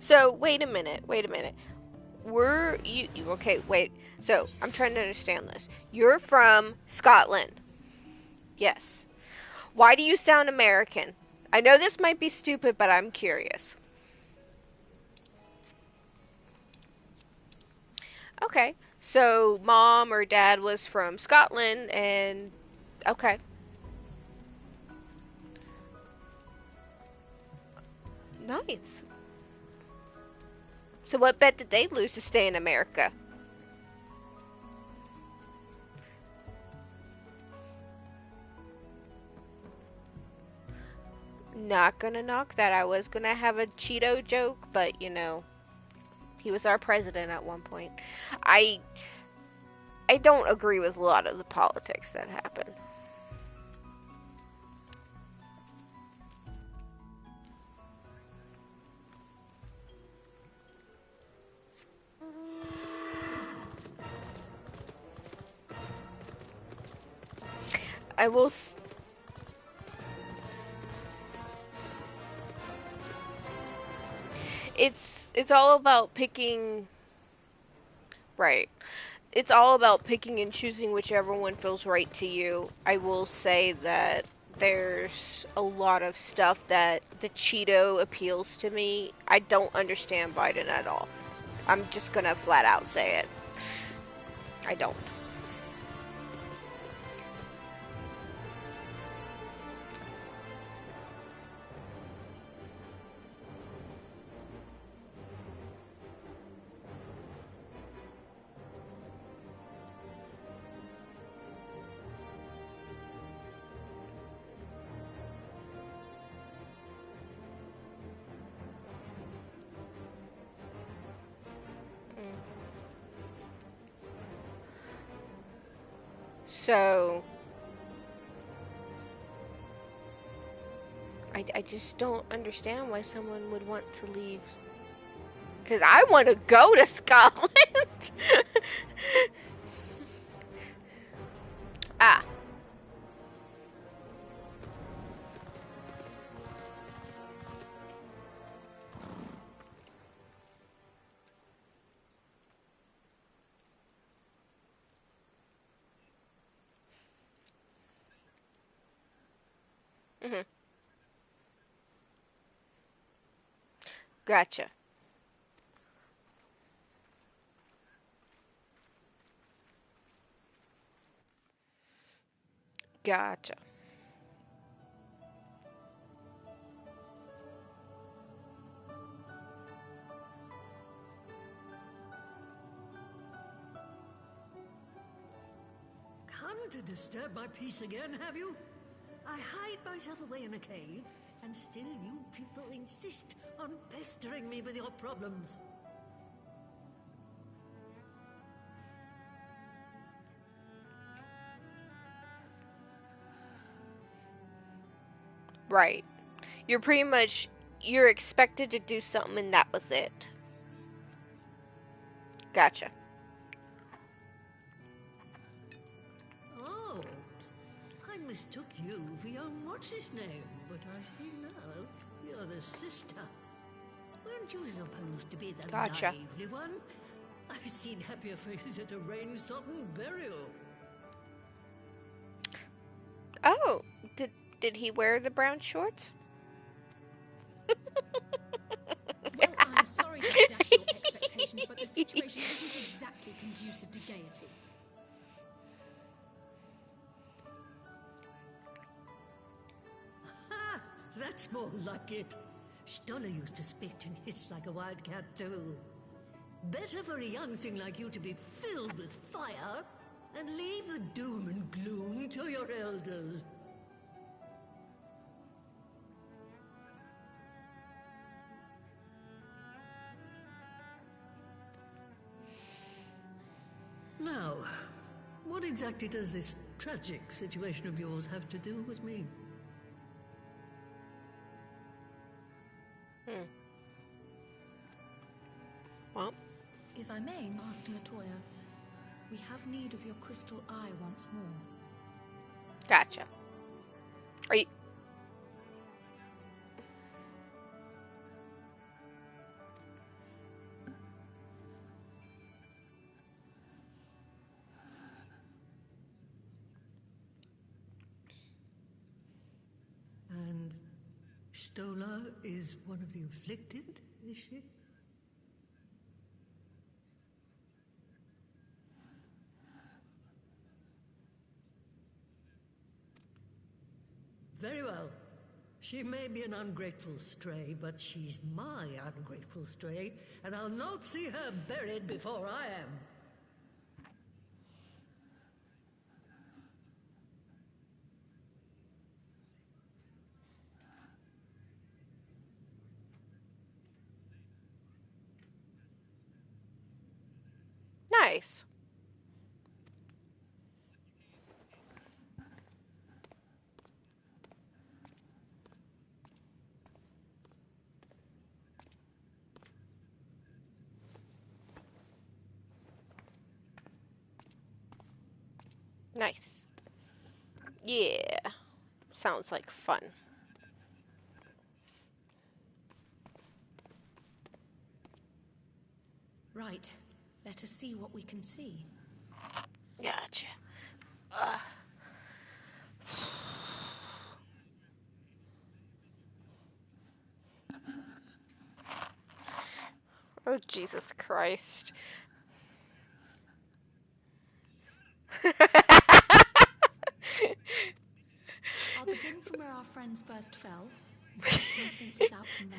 So, wait a minute. Okay, wait. So, I'm trying to understand this. You're from Scotland. Yes. Why do you sound American? I know this might be stupid, but I'm curious. Okay. So, mom or dad was from Scotland, and... Okay. Nice. So what bet did they lose to stay in America? Not gonna knock that. I was gonna have a Cheeto joke, but you know, he was our president at one point. I don't agree with a lot of the politics that happen. I will. It's all about picking. Right. It's all about picking and choosing whichever one feels right to you. I will say that there's a lot of stuff that the Cheeto appeals to me. I don't understand Biden at all. I'm just gonna flat out say it. I don't. So, I just don't understand why someone would want to leave Because I want to go to Scotland. Ah. Mhm. Gotcha. Gotcha. Come to disturb my peace again, have you? I hide myself away in a cave, and still you people insist on pestering me with your problems. Right. You're pretty much, you're expected to do something and that was it. Gotcha. Oh, I mistook you for young what's-his-name, but I see now you're the sister. Weren't you supposed to be the Gotcha. lively one? I've seen happier faces at a rain-sodden burial. Oh, did he wear the brown shorts? Well, I'm sorry to dash your expectations, but the situation isn't exactly conducive to gaiety. Ha! That's more like it. Stoller used to spit and hiss like a wildcat too. Better for a young thing like you to be filled with fire and leave the doom and gloom to your elders. Now, what exactly does this tragic situation of yours have to do with me? Well, If I may, Master Matoya, we have need of your crystal eye once more. gotcha. Are you... And Stoller is one of the afflicted, is she? Very well. She may be an ungrateful stray, but she's my ungrateful stray, and I'll not see her buried before I am. Nice. Nice. Yeah. Sounds like fun. Right. Let us see what we can see. Gotcha. Ugh. Oh, Jesus Christ. I'll begin from where our friends first fell, and cast my senses out from there.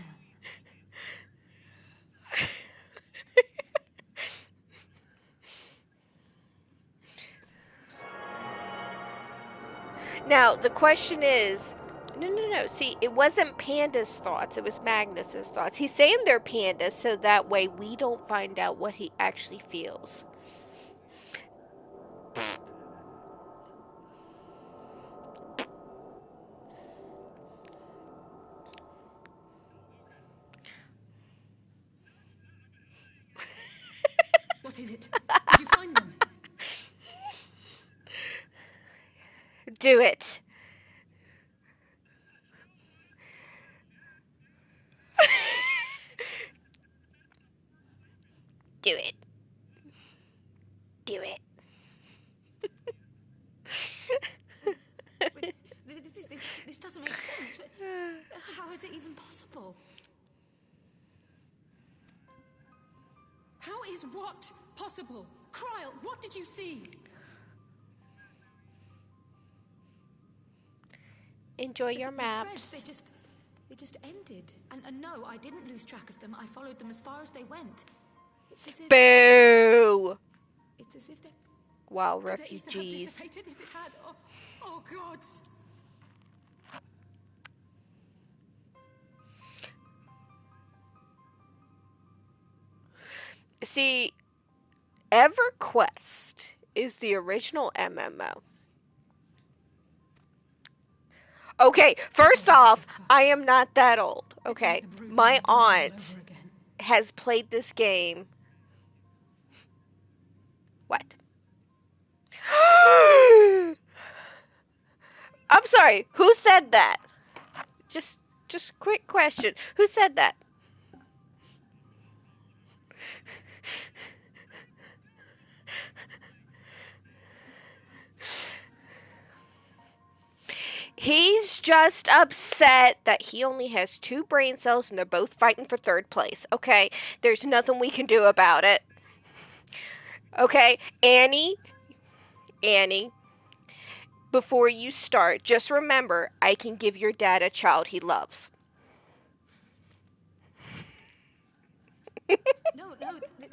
Now, the question is, no. See, it wasn't Panda's thoughts. It was Magnus's thoughts. He's saying they're pandas so that way we don't find out what he actually feels. What is it? Did you find them? Do it. Do it. Do it. Wait, this doesn't make sense. How is it even possible? How is what possible? Kryle, what did you see? Enjoy your The maps. threads, they just ended. And no, I didn't lose track of them. I followed them as far as they went. It's as if... Boo! It's as if they... Wow, Could the ether have refugees. dissipated if it had? Oh gods! See, EverQuest is the original MMO. Okay, first off, I am not that old, okay? My aunt has played this game. What? I'm sorry, who said that? Just quick question. Who said that? He's just upset that he only has 2 brain cells and they're both fighting for 3rd place. Okay, there's nothing we can do about it. Okay, Annie, before you start, just remember, I can give your dad a child he loves. No,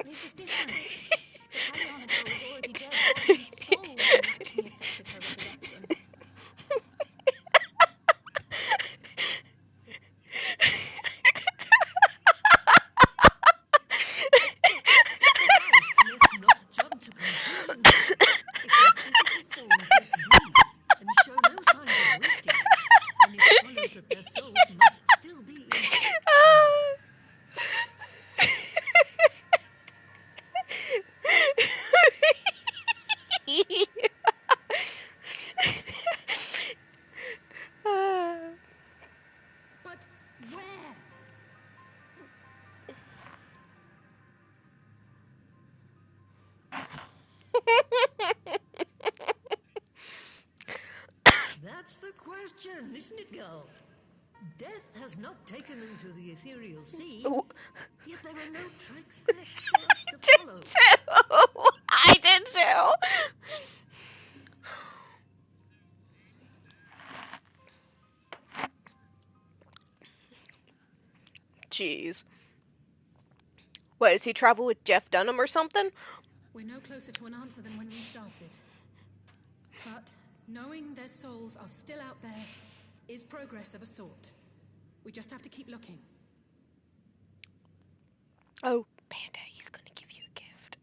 this is different. The Paliana girl is already dead, body and soul, when Lakshmi affected her resurrection. Let's not jump to conclusions. If their physical forms yet breathe and show no signs of wasting, then it follows that their souls must still be intact. But where? That's the question, isn't it, girl? Death has not taken them to the ethereal sea, yet there are no tracks left for us to follow. I did too. Jeez. What, does he travel with Jeff Dunham or something? We're no closer to an answer than when we started. But knowing their souls are still out there is progress of a sort. We just have to keep looking. Oh, Panda, he's gonna give you a gift.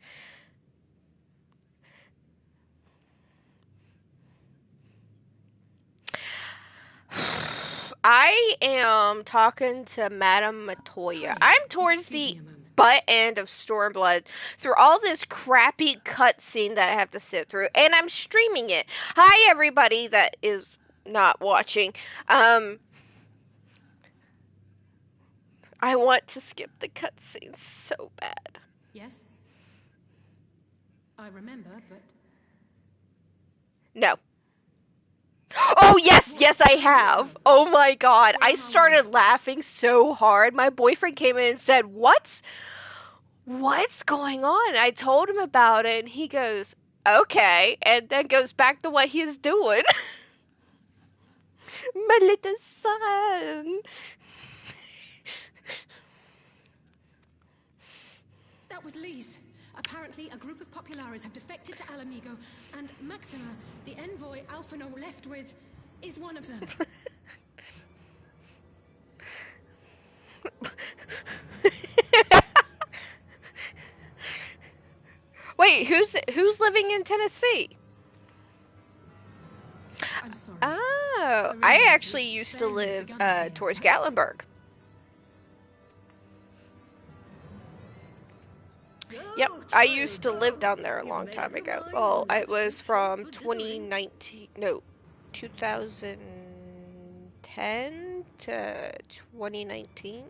I am talking to Madame Matoya. I'm towards the butt end of Stormblood through all this crappy cutscene that I have to sit through, and I'm streaming it. Hi, everybody that is not watching. I want to skip the cutscenes so bad. Yes? I remember, but... No. Oh, yes, I have. Oh my god. I started laughing so hard. My boyfriend came in and said, What's going on? I told him about it, and he goes, okay, and then goes back to what he's doing. My little son. That was Lise. Apparently, a group of Populares have defected to Alamigo, and Maxima, the envoy Alphino left with, is one of them. Wait, who's living in Tennessee? I'm sorry. Oh, I actually used to live towards Gatlinburg. Yep, I used to live down there a long time ago. Well, it was from 2019, no, 2010 to 2019,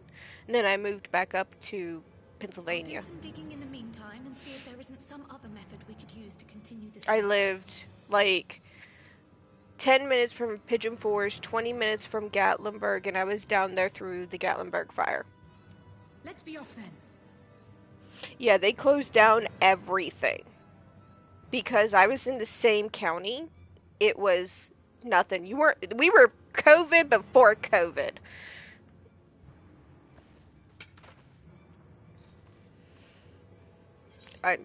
and then I moved back up to I'll Pennsylvania. do some digging in the meantime and see if there isn't some other method we could use to continue the I search. lived like 10 minutes from Pigeon Forge, 20 minutes from Gatlinburg, and I was down there through the Gatlinburg fire. Let's be off then. Yeah, they closed down everything. Because I was in the same county, it was nothing. We were COVID before COVID. I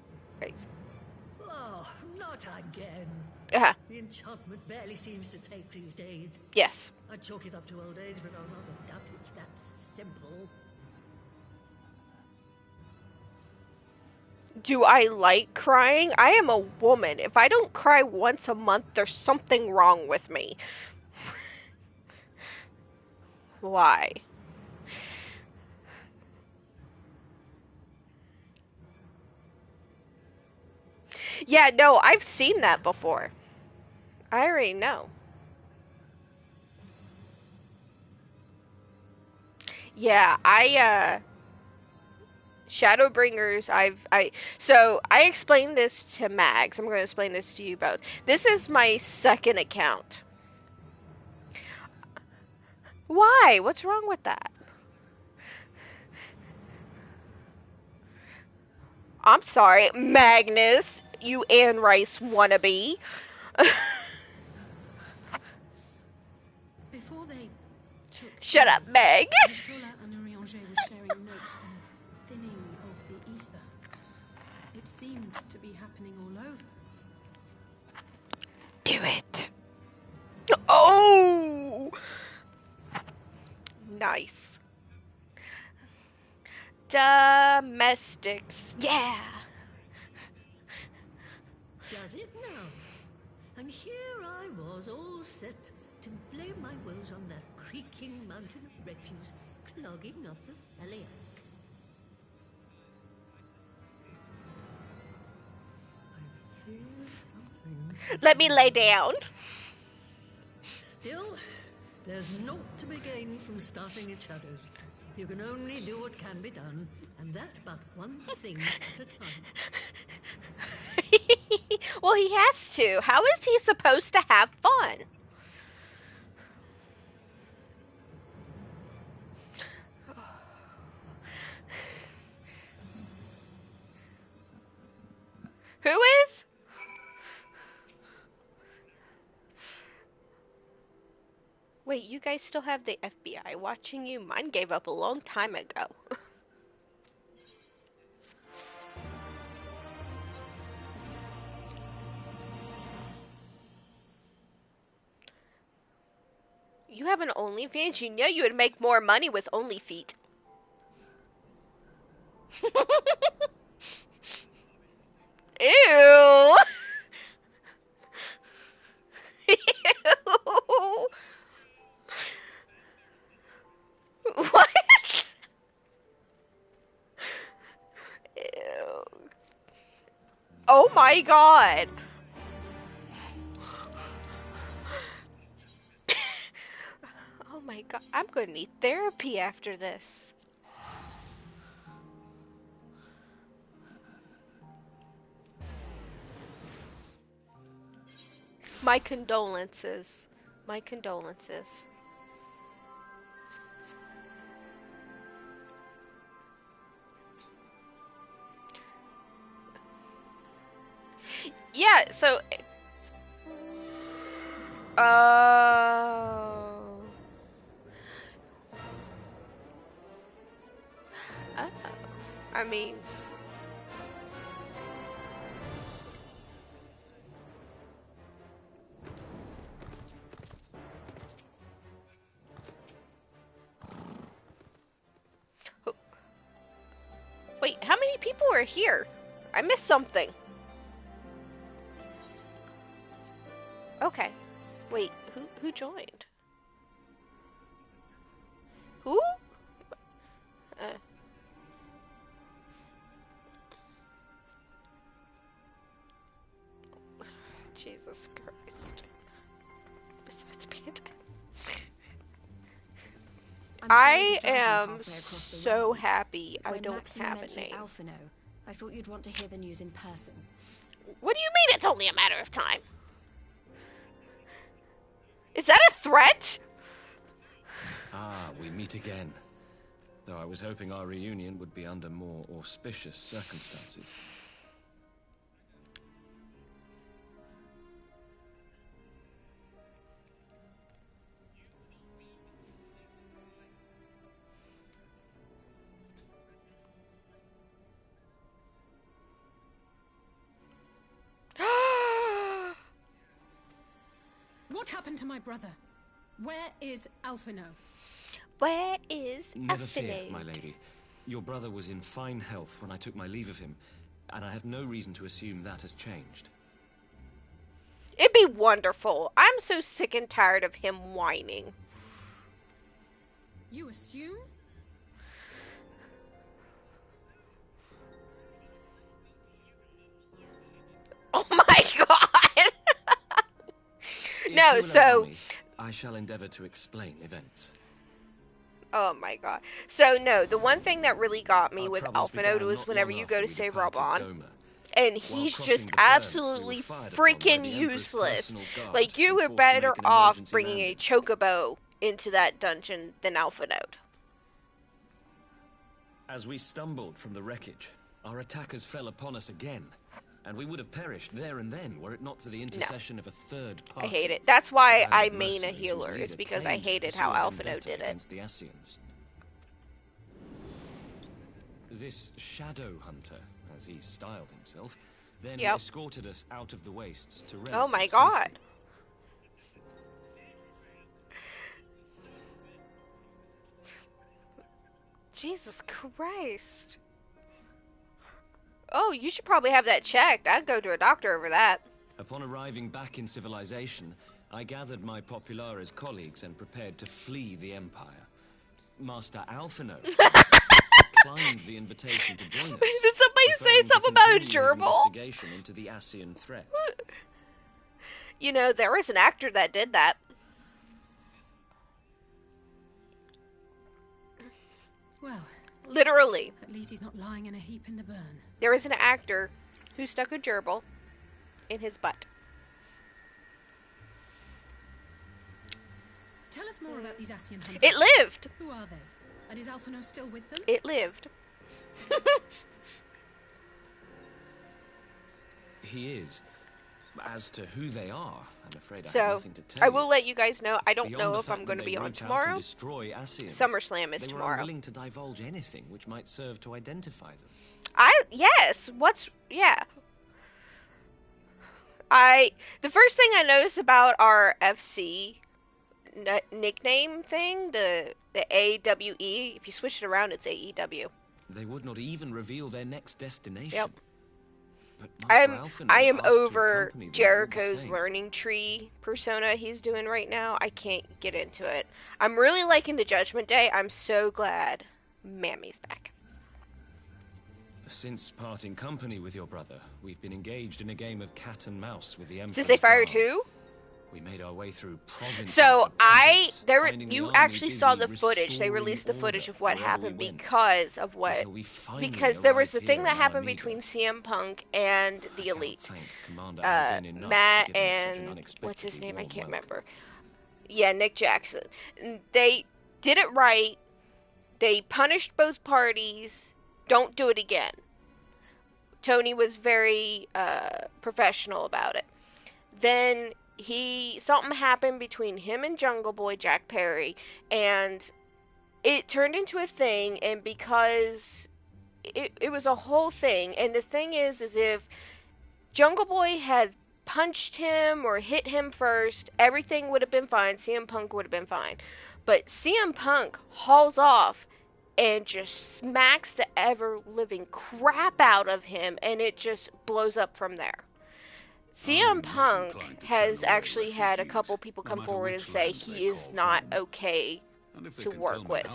Oh, not again. The enchantment barely seems to take these days. Yes. I chalk it up to old age, but I'll not doubt it's that simple. Do I like crying? I am a woman. If I don't cry once a month, there's something wrong with me. Why? Yeah, no, I've seen that before. I already know. Yeah, Shadowbringers, so I explained this to Mags. I'm going to explain this to you both. This is my second account. Why? What's wrong with that? I'm sorry, Magnus, you Anne Rice wannabe. Before they took... Shut up, Meg. Mistola and Urianger were sharing notes on a thinning of the ether. It seems to be happening all over. Do it. Oh! Nice. Domestics. Yeah. Does it now? And here I was, all set to blame my woes on that creaking mountain of refuse clogging up the Thaliac. I fear something. Let me lay down. Still, there's naught to be gained from starting at shadows. You can only do what can be done, and that but one thing at a time. Well, he has to. How is he supposed to have fun? Who is? Wait, you guys still have the FBI watching you? Mine gave up a long time ago. You have an OnlyFans? You know you would make more money with OnlyFeet. Ew! Ew! What? Ew. Oh my god! Oh my god, I'm gonna need therapy after this. My condolences. My condolences. Yeah, so... Oh. Oh. I mean... Wait, how many people are here? I missed something. Okay. Wait, who joined? Who? Jesus Christ. Besides being dead. I'm sorry I to drag you am halfway across the so realm. happy I When don't Maxima have a mentioned name. Alphino, I thought you'd want to hear the news in person. What do you mean it's only a matter of time? Is that a threat? Ah, we meet again. Though I was hoping our reunion would be under more auspicious circumstances. What happened to my brother? Where is Alphino? Where is Never fear, Alphino? my lady. Your brother was in fine health when I took my leave of him, and I have no reason to assume that has changed. It'd be wonderful. I'm so sick and tired of him whining. You assume? Oh my god! If No, you will so... allow me, I shall endeavor to explain events. Oh my god. So no, the one thing that really got me Our with troubles Alphino began was not whenever long you go after to we save departed Raban, Goma. and While he's crossing just the burn, we were absolutely fired upon by freaking the Emperor's useless. personal guard Like, you and were forced to make better an off emergency bringing a landing. chocobo into that dungeon than Alphino. As we stumbled from the wreckage, our attackers fell upon us again, and we would have perished there and then were it not for the intercession of a third I party. hate it. That's why A band I of main a mercenaries whose healer, is leader because I claimed to hated how pursue a Alphino vendetta did it. against the Assyrians. This shadow hunter, as he styled himself, then Yep. escorted us out of the wastes to Oh relative my safety. god. Jesus Christ. Oh, you should probably have that checked. I'd go to a doctor over that. Upon arriving back in civilization, I gathered my populares colleagues and prepared to flee the Empire. Master Alphino declined the invitation to join us. Did somebody say preferring to something about a continue his gerbil? investigation into the Assyrian threat. You know, there was an actor that did that. Well, Literally. at least he's not lying in a heap in the burn. There was an actor who stuck a gerbil in his butt. Tell us more about these Assyrian hunters. It lived! Who are they? And is Alphino still with them? It lived. He is. As to who they are, I'm afraid I have So, nothing to tell I will you. let you guys know. I don't Beyond know the if fact I'm that going to they be on root out and tomorrow. destroy Assyrians, SummerSlam is they were tomorrow. unwilling to divulge anything which might serve to identify them. Yes, yeah. The first thing I noticed about our FC nickname thing, the AWE, if you switch it around, it's AEW. They would not even reveal their next destination. Yep. But I Master am Alphino asked to over accompany them all the Jericho's same. learning tree persona he's doing right now. I can't get into it. I'm really liking the Judgment Day. I'm so glad Mammy's back. Since parting company with your brother, we've been engaged in a game of cat and mouse with the Emperor. Since they fired who? We made our way through province So after province, finding you the actually army saw busy the footage. They restoring released the footage order of what wherever happened we went, because of what. until we finally Because there was a arrived thing here that in happened Alameda. between CM Punk and the I cannot Elite. thank Commander Alden enough for Matt giving us such an and unexpectedly what's his name? I warm can't welcome. remember. Yeah, Nick Jackson. They did it right. They punished both parties. Don't do it again. Tony was very professional about it. Then something happened between him and Jungle Boy Jack Perry, and it turned into a thing. And because it was a whole thing, and the thing is if Jungle Boy had punched him or hit him first, everything would have been fine. CM Punk would have been fine. But CM Punk hauls off and just smacks the ever-living crap out of him, and it just blows up from there. CM Punk has actually had a couple people come forward and say he is not okay to work with.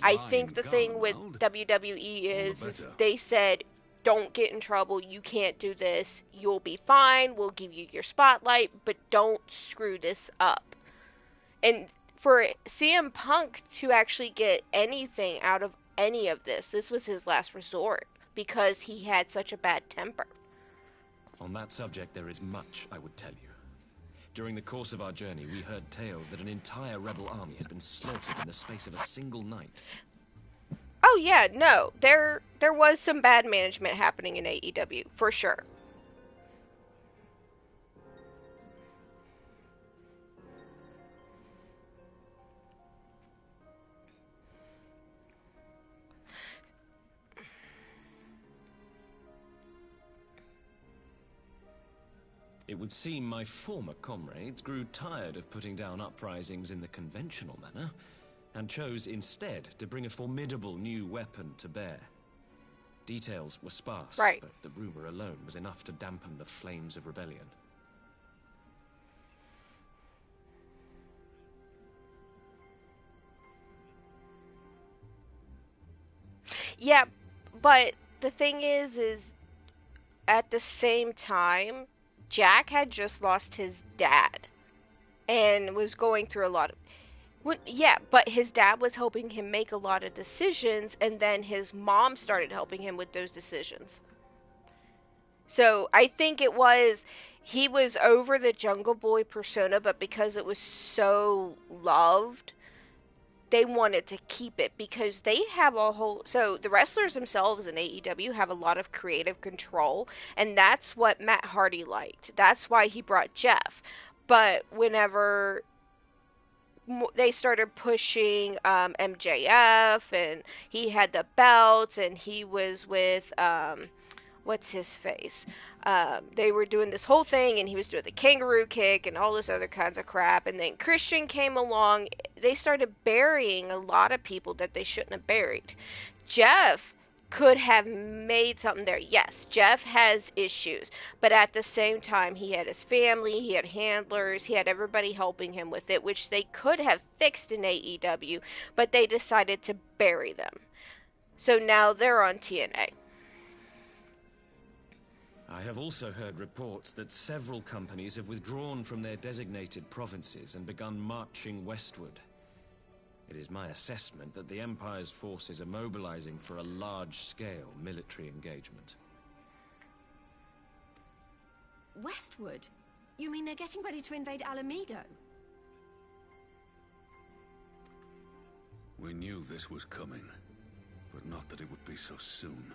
I think the thing with WWE is they said, don't get in trouble, you can't do this, you'll be fine, we'll give you your spotlight, but don't screw this up. And for CM Punk to actually get anything out of any of this was his last resort, because he had such a bad temper. On that subject, there is much I would tell you. During the course of our journey, we heard tales that an entire rebel army had been slaughtered in the space of a single night. Oh yeah, no, there was some bad management happening in AEW, for sure. It would seem my former comrades grew tired of putting down uprisings in the conventional manner, and chose instead to bring a formidable new weapon to bear. Details were sparse, right, but the rumor alone was enough to dampen the flames of rebellion. Yeah, but the thing is at the same time, Jack had just lost his dad and was going through a lot of... yeah, but his dad was helping him make a lot of decisions, and then his mom started helping him with those decisions. So I think he was over the Jungle Boy persona, but because it was so loved, they wanted to keep it, because they have a whole... So the wrestlers themselves in AEW have a lot of creative control, and that's what Matt Hardy liked. That's why he brought Jeff. But whenever they started pushing MJF, and he had the belts, and he was with... what's his face? They were doing this whole thing, and he was doing the kangaroo kick and all this other kinds of crap. And then Christian came along. They started burying a lot of people that they shouldn't have buried. Jeff could have made something there. Yes, Jeff has issues, but at the same time, he had his family, he had handlers, he had everybody helping him with it, which they could have fixed in AEW, but they decided to bury them. So now they're on TNA. I have also heard reports that several companies have withdrawn from their designated provinces and begun marching westward. It is my assessment that the Empire's forces are mobilizing for a large-scale military engagement. Westward? You mean they're getting ready to invade Alamigo? We knew this was coming, but not that it would be so soon.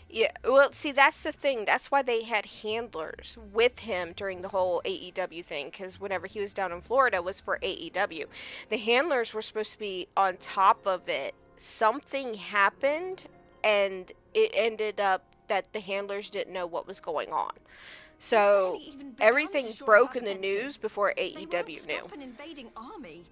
Yeah, well, see, that's the thing. That's why they had handlers with him during the whole AEW thing, because whenever he was down in Florida, it was for AEW. The handlers were supposed to be on top of it. Something happened, and it ended up that the handlers didn't know what was going on. So everything broke in the news before AEW knew. An invading army.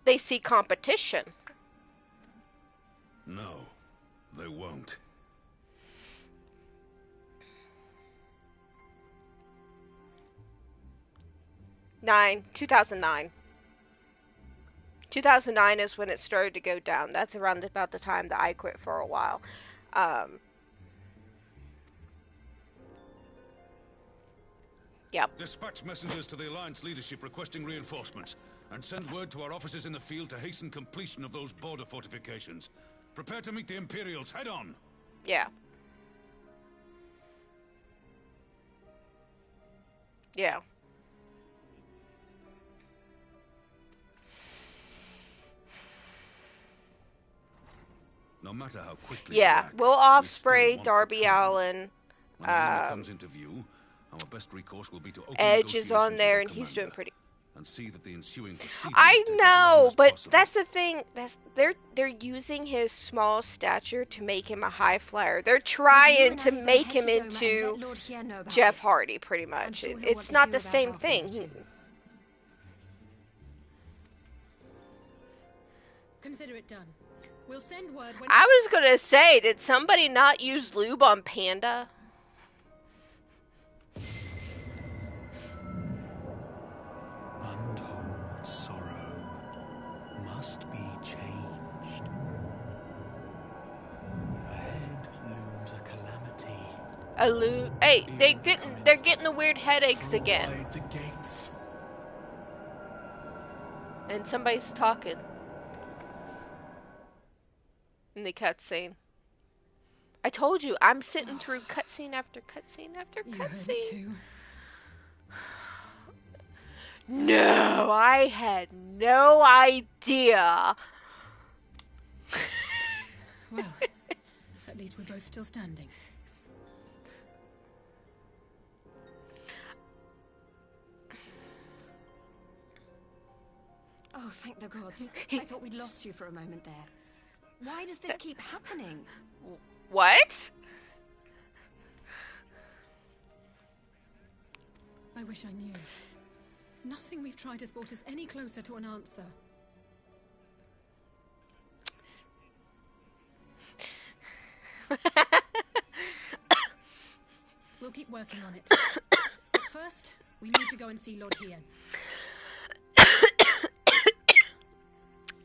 They see competition. No, they won't. 2009. 2009 is when it started to go down. That's around about the time that I quit for a while. Yep. Dispatch messengers to the Alliance leadership requesting reinforcements, and send word to our officers in the field to hasten completion of those border fortifications. Prepare to meet the Imperials head on. Yeah. Yeah. No matter how quickly yeah, act, Will Ospreay, Darby Allin, when the enemy comes into view, our best recourse will be to open Edge is on there, and he's doing pretty. And see that the ensuing proceedings I take know, as but possible. that's the thing. They're using his small stature to make him a high flyer. They're trying to make him into Jeff Hardy, pretty much. Sure It's not the same thing. Consider it done. We'll send word when... I was gonna say, did somebody not use lube on Panda? Hey, they're getting the weird headaches again. Wide the gates. And somebody's talking in the cutscene. I told you, I'm sitting through cutscene after cutscene after You heard it cutscene. too. No, I had no idea. Well, at least we're both still standing. Oh, thank the gods. I thought we'd lost you for a moment there. Why does this keep happening? What? I wish I knew. Nothing we've tried has brought us any closer to an answer. We'll keep working on it. But first, we need to go and see Lord Hien.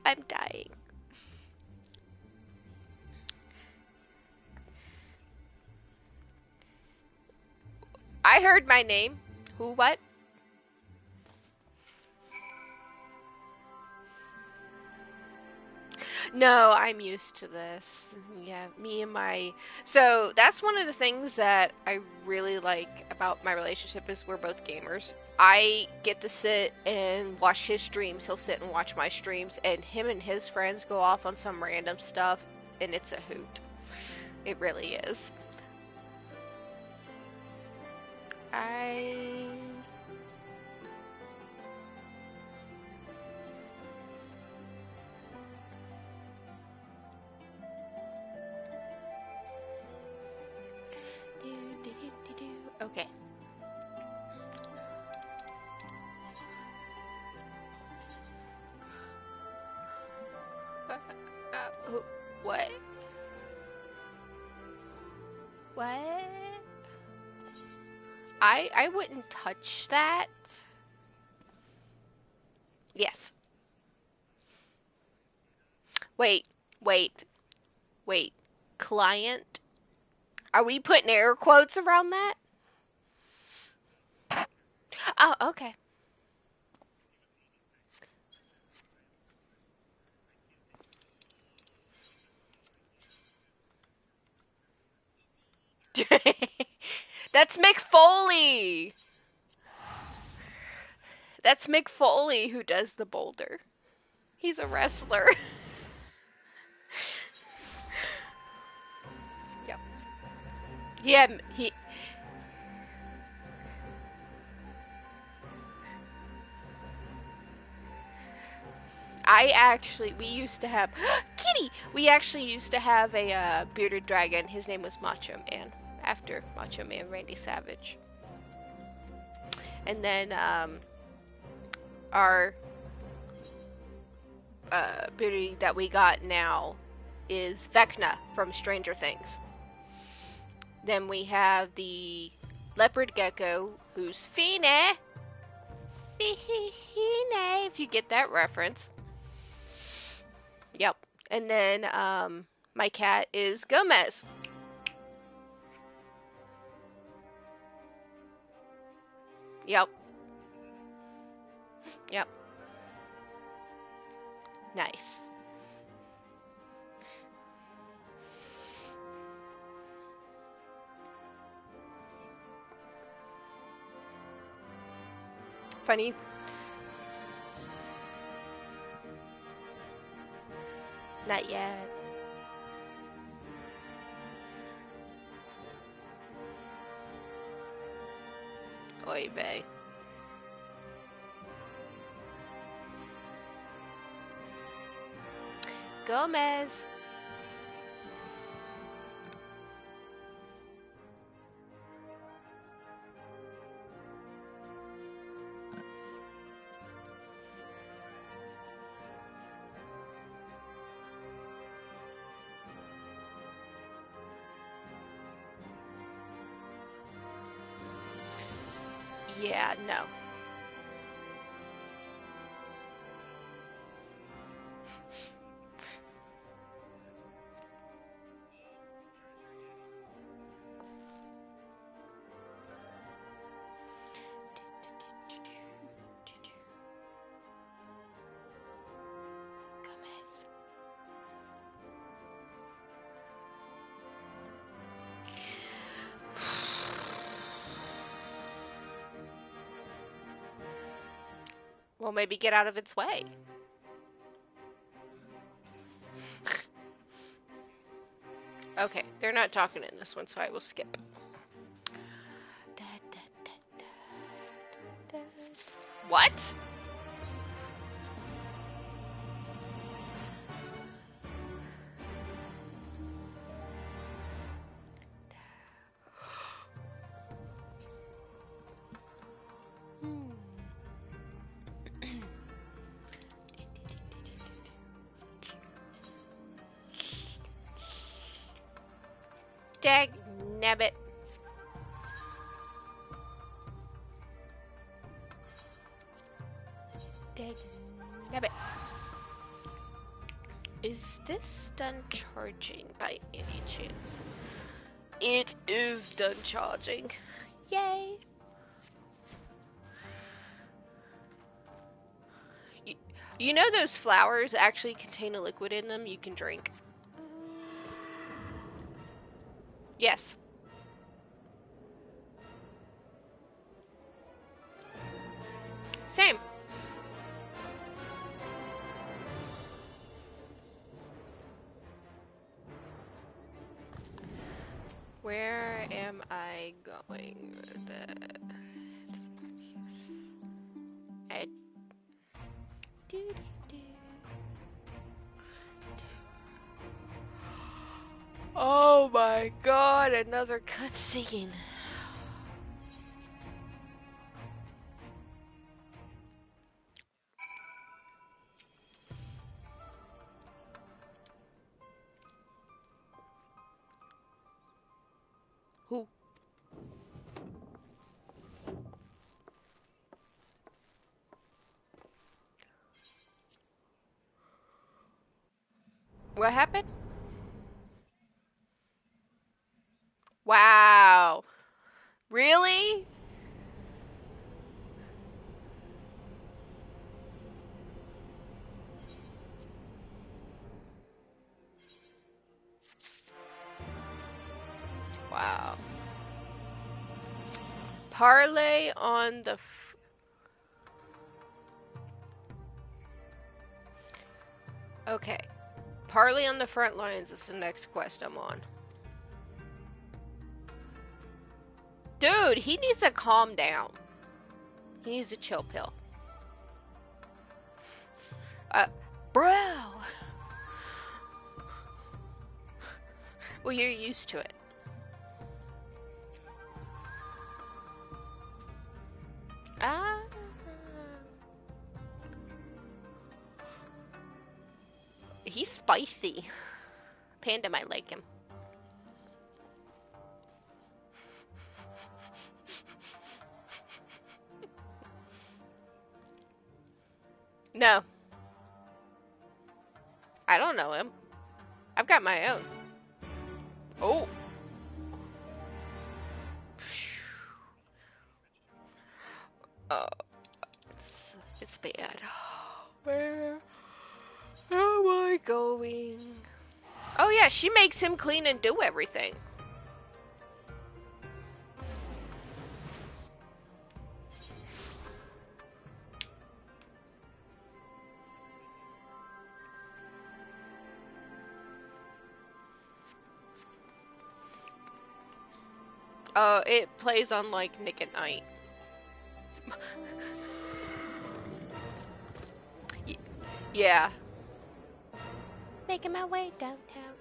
I'm dying. I heard my name. Who, what? No, I'm used to this. Yeah, me and my... So, that's one of the things that I really like about my relationship is we're both gamers. I get to sit and watch his streams. He'll sit and watch my streams. And him and his friends go off on some random stuff. And it's a hoot. It really is. Okay. What? What? I wouldn't touch that. Yes. Wait. Client? Are we putting air quotes around that? Oh, okay. That's Mick Foley. That's Mick Foley who does the boulder. He's a wrestler. Yep. Yeah, he... we used to have... Kitty! We actually used to have a bearded dragon. His name was Macho Man, after Macho Man Randy Savage. And then, our bearded that we got now is Vecna from Stranger Things. Then we have the leopard gecko, who's Fine, if you get that reference. Yep. And then my cat is Gomez. Yep. Nice. Funny. Not yet. Oy vey. Gomez. Yeah, no. Well, maybe get out of its way. Okay, they're not talking in this one, so I will skip. What? Dag nabbit. Dag nabbit. Is this done charging by any chance? It is done charging. Yay! You know those flowers actually contain a liquid in them you can drink? Yes. Same. Where am I going with that? Oh my god, another cutscene. Who? What happened? Wow. Really? Wow. Parlay on the okay. Parlay on the front lines is the next quest I'm on. Dude, he needs to calm down. He needs a chill pill. Bro! Well, you're used to it. Ah. He's spicy. Panda might like him. No. I don't know him. I've got my own. Oh. Oh. It's bad. Where am I going? Oh yeah, she makes him clean and do everything. It plays on like Nick at Night. Yeah. Making my way downtown.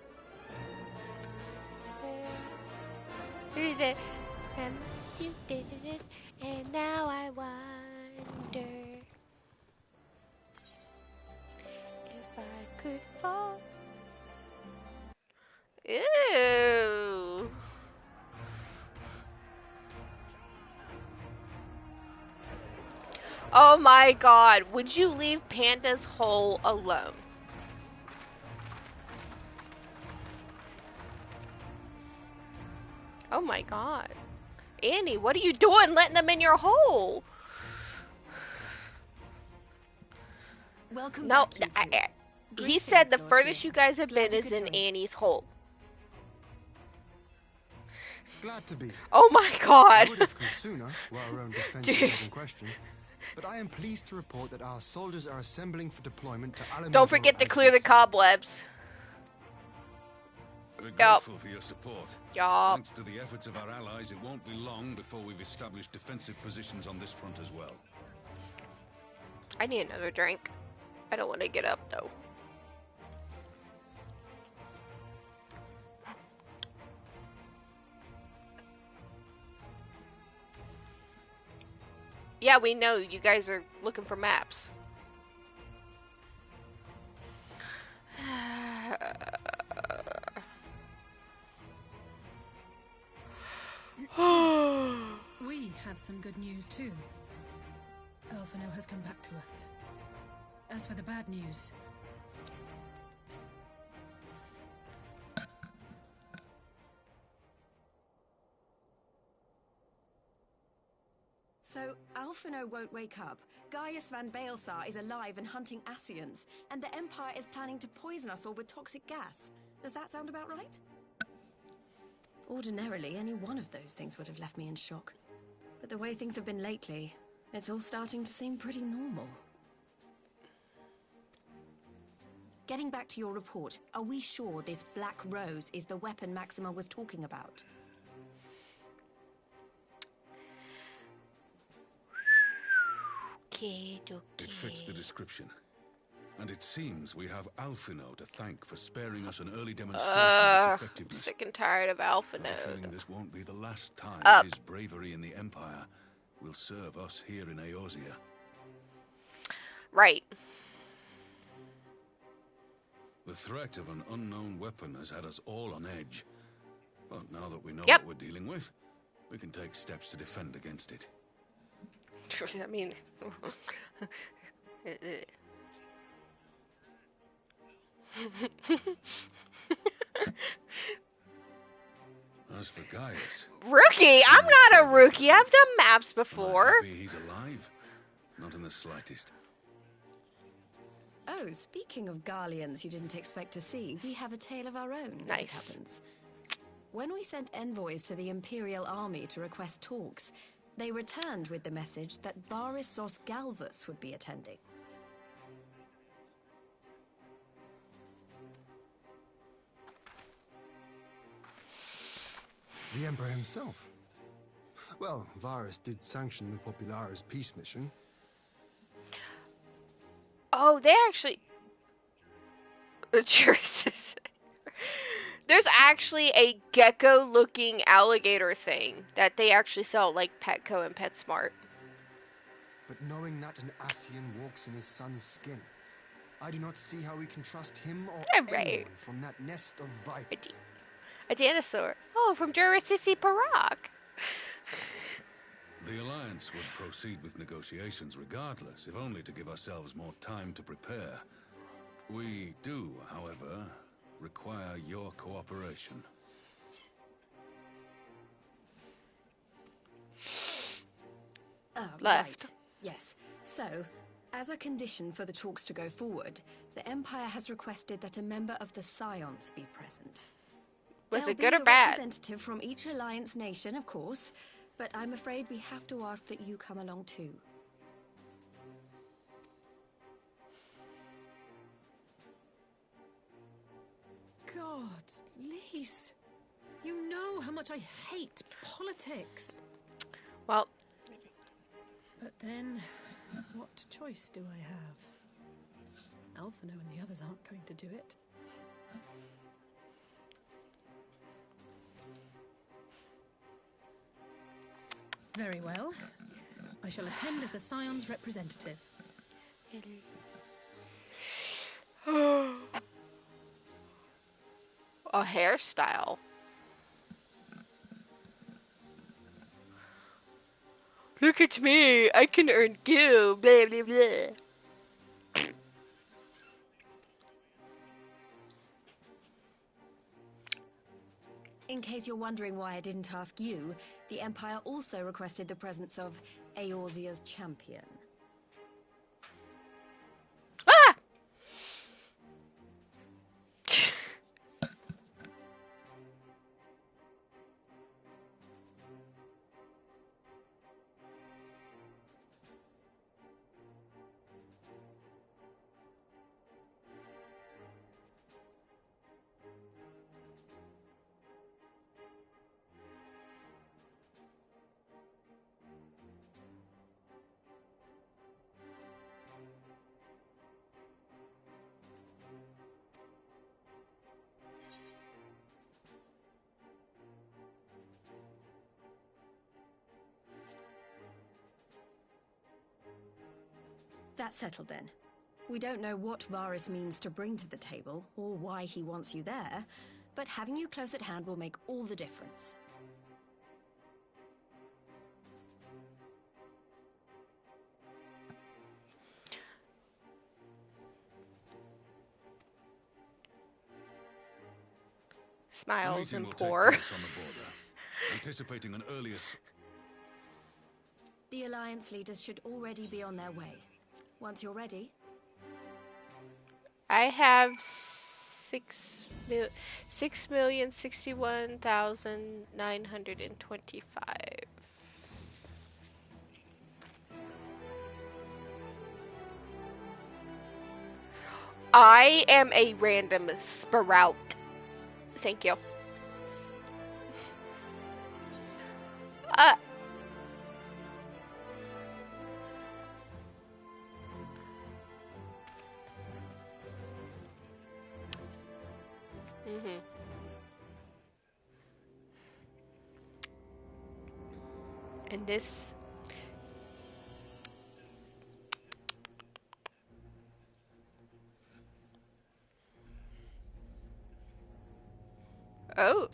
You did it, and now I wonder if I could fall. Ew. Oh my god, would you leave Panda's hole alone? Oh my god. Annie, what are you doing letting them in your hole? Welcome no, back, he said the furthest you guys have been is in Annie's hole. Glad to be. Oh my god. I would have come sooner, while our own defense is in question. but I am pleased to report that our soldiers are assembling for deployment to Alamigo. Don't forget to clear the cobwebs. We're grateful for your support. Yup. Thanks to the efforts of our allies, it won't be long before we've established defensive positions on this front as well. I need another drink. I don't want to get up though. Yeah, we know you guys are looking for maps. We have some good news too. Elfino has come back to us. As for the bad news, So, Alphino won't wake up. Gaius van Baelsar is alive and hunting Ascians, and the Empire is planning to poison us all with toxic gas. Does that sound about right? Ordinarily, any one of those things would have left me in shock. But the way things have been lately, it's all starting to seem pretty normal. Getting back to your report, are we sure this Black Rose is the weapon Maxima was talking about? It fits the description. And it seems we have Alphino to thank for sparing us an early demonstration of its effectiveness. Sick and tired of Alphino. I have a feeling this won't be the last time his bravery in the Empire will serve us here in Eorzea. Right. The threat of an unknown weapon has had us all on edge. But now that we know Yep. what we're dealing with, we can take steps to defend against it. I mean... As for Gaius... Rookie? I'm not a rookie. I've done maps before. I'm happy he's alive. Not in the slightest. Oh, speaking of Garleans you didn't expect to see, we have a tale of our own, as it happens. When we sent envoys to the Imperial Army to request talks, they returned with the message that Varys Zos Galvus would be attending. The Emperor himself. Well, Varys did sanction the Popularis peace mission. Oh, they actually... There's actually a gecko-looking alligator thing that they actually sell like Petco and PetSmart. But knowing that an Ascian walks in his son's skin, I do not see how we can trust him or anyone from that nest of vipers. A dinosaur. Oh, from Jurassic Park. The Alliance would proceed with negotiations regardless, if only to give ourselves more time to prepare. We do, however, require your cooperation. Right. Yes. So, as a condition for the talks to go forward, the Empire has requested that a member of the Syns be present. Was it There'll good be or bad? a representative from each Alliance nation, of course, but I'm afraid we have to ask that you come along too. God, Lise, you know how much I hate politics. Well... But then, what choice do I have? Alphino and the others aren't going to do it. Very well. I shall attend as the Scion's representative. A hairstyle. Look at me, I can earn goo, blah blah blah. In case you're wondering why I didn't ask you, the Empire also requested the presence of Eorzea's champion. Ah! That's settled then. We don't know what Varys means to bring to the table, or why he wants you there, but having you close at hand will make all the difference. Smiles and will pour. take place on the border. Anticipating an earlier... The Alliance leaders should already be on their way. Once you're ready... I have 6,061,925. I am a random sprout. Thank you. And this... Oh.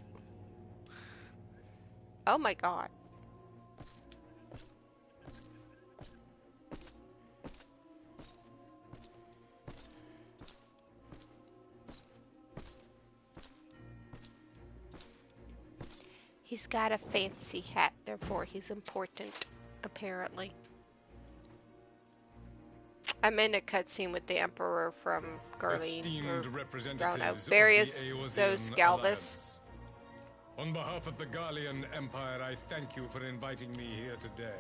Oh my god. He's got a fancy hat, therefore he's important, apparently. I'm in a cutscene with the Emperor from Garleen, various Zos Galvus. On behalf of the Garlean Empire, I thank you for inviting me here today.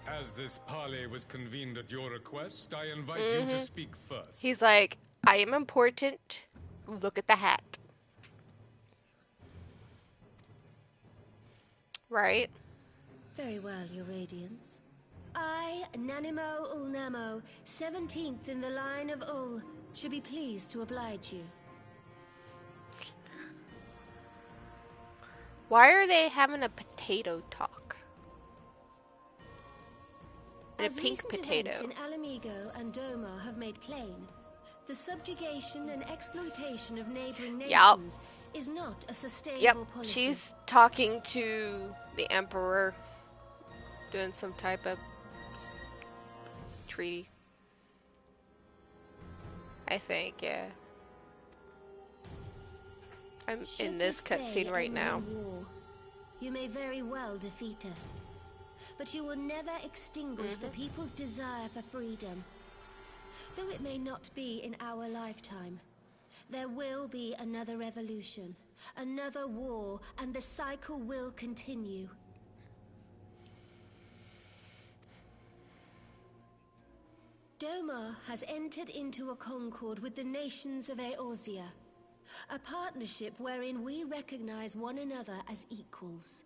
As this parley was convened at your request, I invite you to speak first. He's like, I am important. Look at the hat. Right? Very well, Your Radiance. I, Nanimo Ulnamo, 17th in the line of Ul, should be pleased to oblige you. Why are they having a potato talk? And a pink potato. Events in Alamigo and Doma have made plain, the subjugation and exploitation of neighboring nations is not a sustainable policy. She's talking to the Emperor, doing some type of treaty. I think, yeah. I'm in this cutscene right now. You may very well defeat us, but you will never extinguish the people's desire for freedom. Though it may not be in our lifetime, there will be another revolution, another war, and the cycle will continue. Doma has entered into a concord with the nations of Eorzea, a partnership wherein we recognize one another as equals.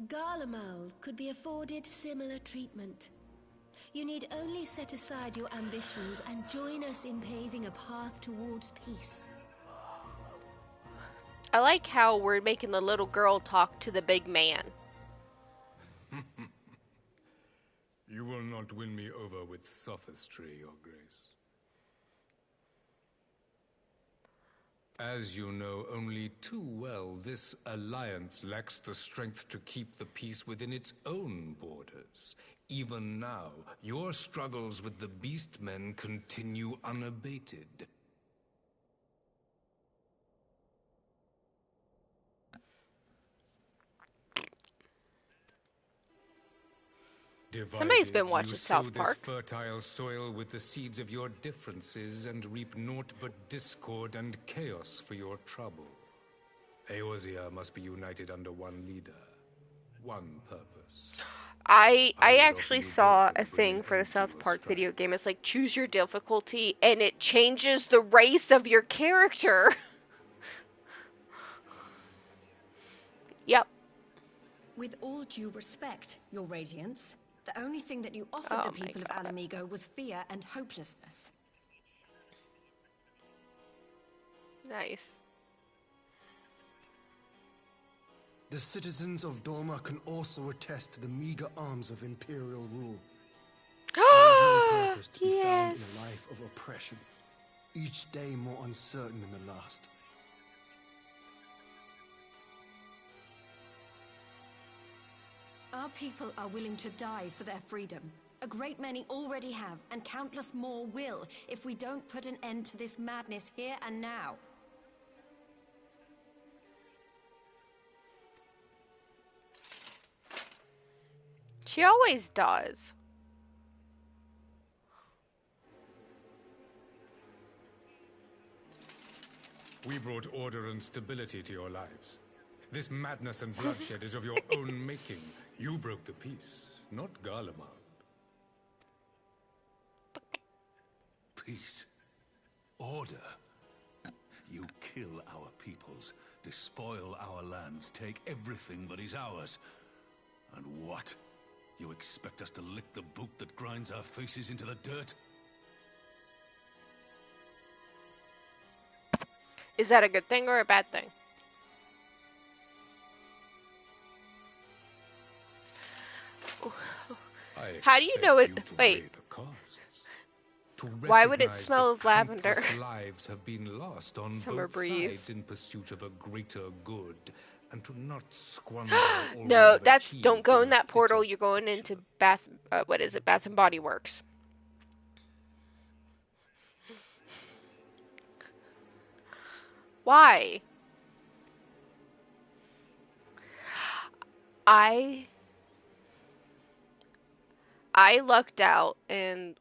Garlemald could be afforded similar treatment. You need only set aside your ambitions and join us in paving a path towards peace. I like how we're making the little girl talk to the big man. You will not win me over with sophistry, Your Grace. As you know only too well, this alliance lacks the strength to keep the peace within its own borders. Even now, your struggles with the Beastmen continue unabated. Somebody's been watching South Park. Park. This fertile soil with the seeds of your differences and reap naught but discord and chaos for your trouble. Eorzea must be united under one leader, one purpose. I actually saw a thing for the South Park video game. It's like, choose your difficulty, and it changes the race of your character. Yep. With all due respect, Your Radiance, the only thing that you offered the people of Alamigo was fear and hopelessness. Nice. The citizens of Doma can also attest to the meager arms of Imperial rule. There is no purpose to be found in a life of oppression, each day more uncertain than the last. Our people are willing to die for their freedom. A great many already have, and countless more will, if we don't put an end to this madness here and now. She always does. We brought order and stability to your lives. This madness and bloodshed is of your own making. You broke the peace, not Garlemald. Peace. Order. You kill our peoples, despoil our lands, take everything that is ours. And what? You expect us to lick the boot that grinds our faces into the dirt? Is that a good thing or a bad thing? How do you know it? Wait. Why would it smell of lavender? Lives have been lost on Summer both breeze. sides in pursuit of a greater good, and to not squander. No, that's don't go in that portal. You're going into Bath. What is it? Bath and Body Works. Why? I lucked out, and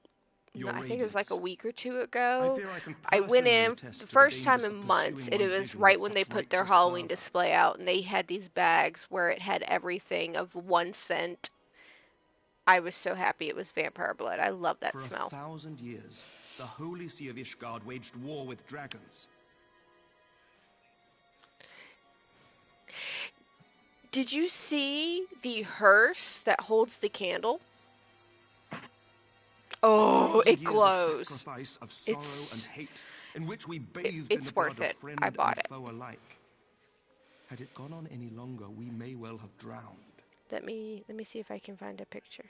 I think it was like a week or two ago. I went in the first time in months, and it was right when they put their Halloween display out, and they had these bags where it had everything of 1 cent. I was so happy it was vampire blood. I love that smell. For 1,000 years, the Holy See of Ishgard waged war with dragons. Did you see the hearse that holds the candle? Oh, it glows. Sacrifice of sorrow and hate, in which we bathed in the worth blood it. of friend I bought and it. foe alike. Had it gone on any longer, we may well have drowned. Let me see if I can find a picture.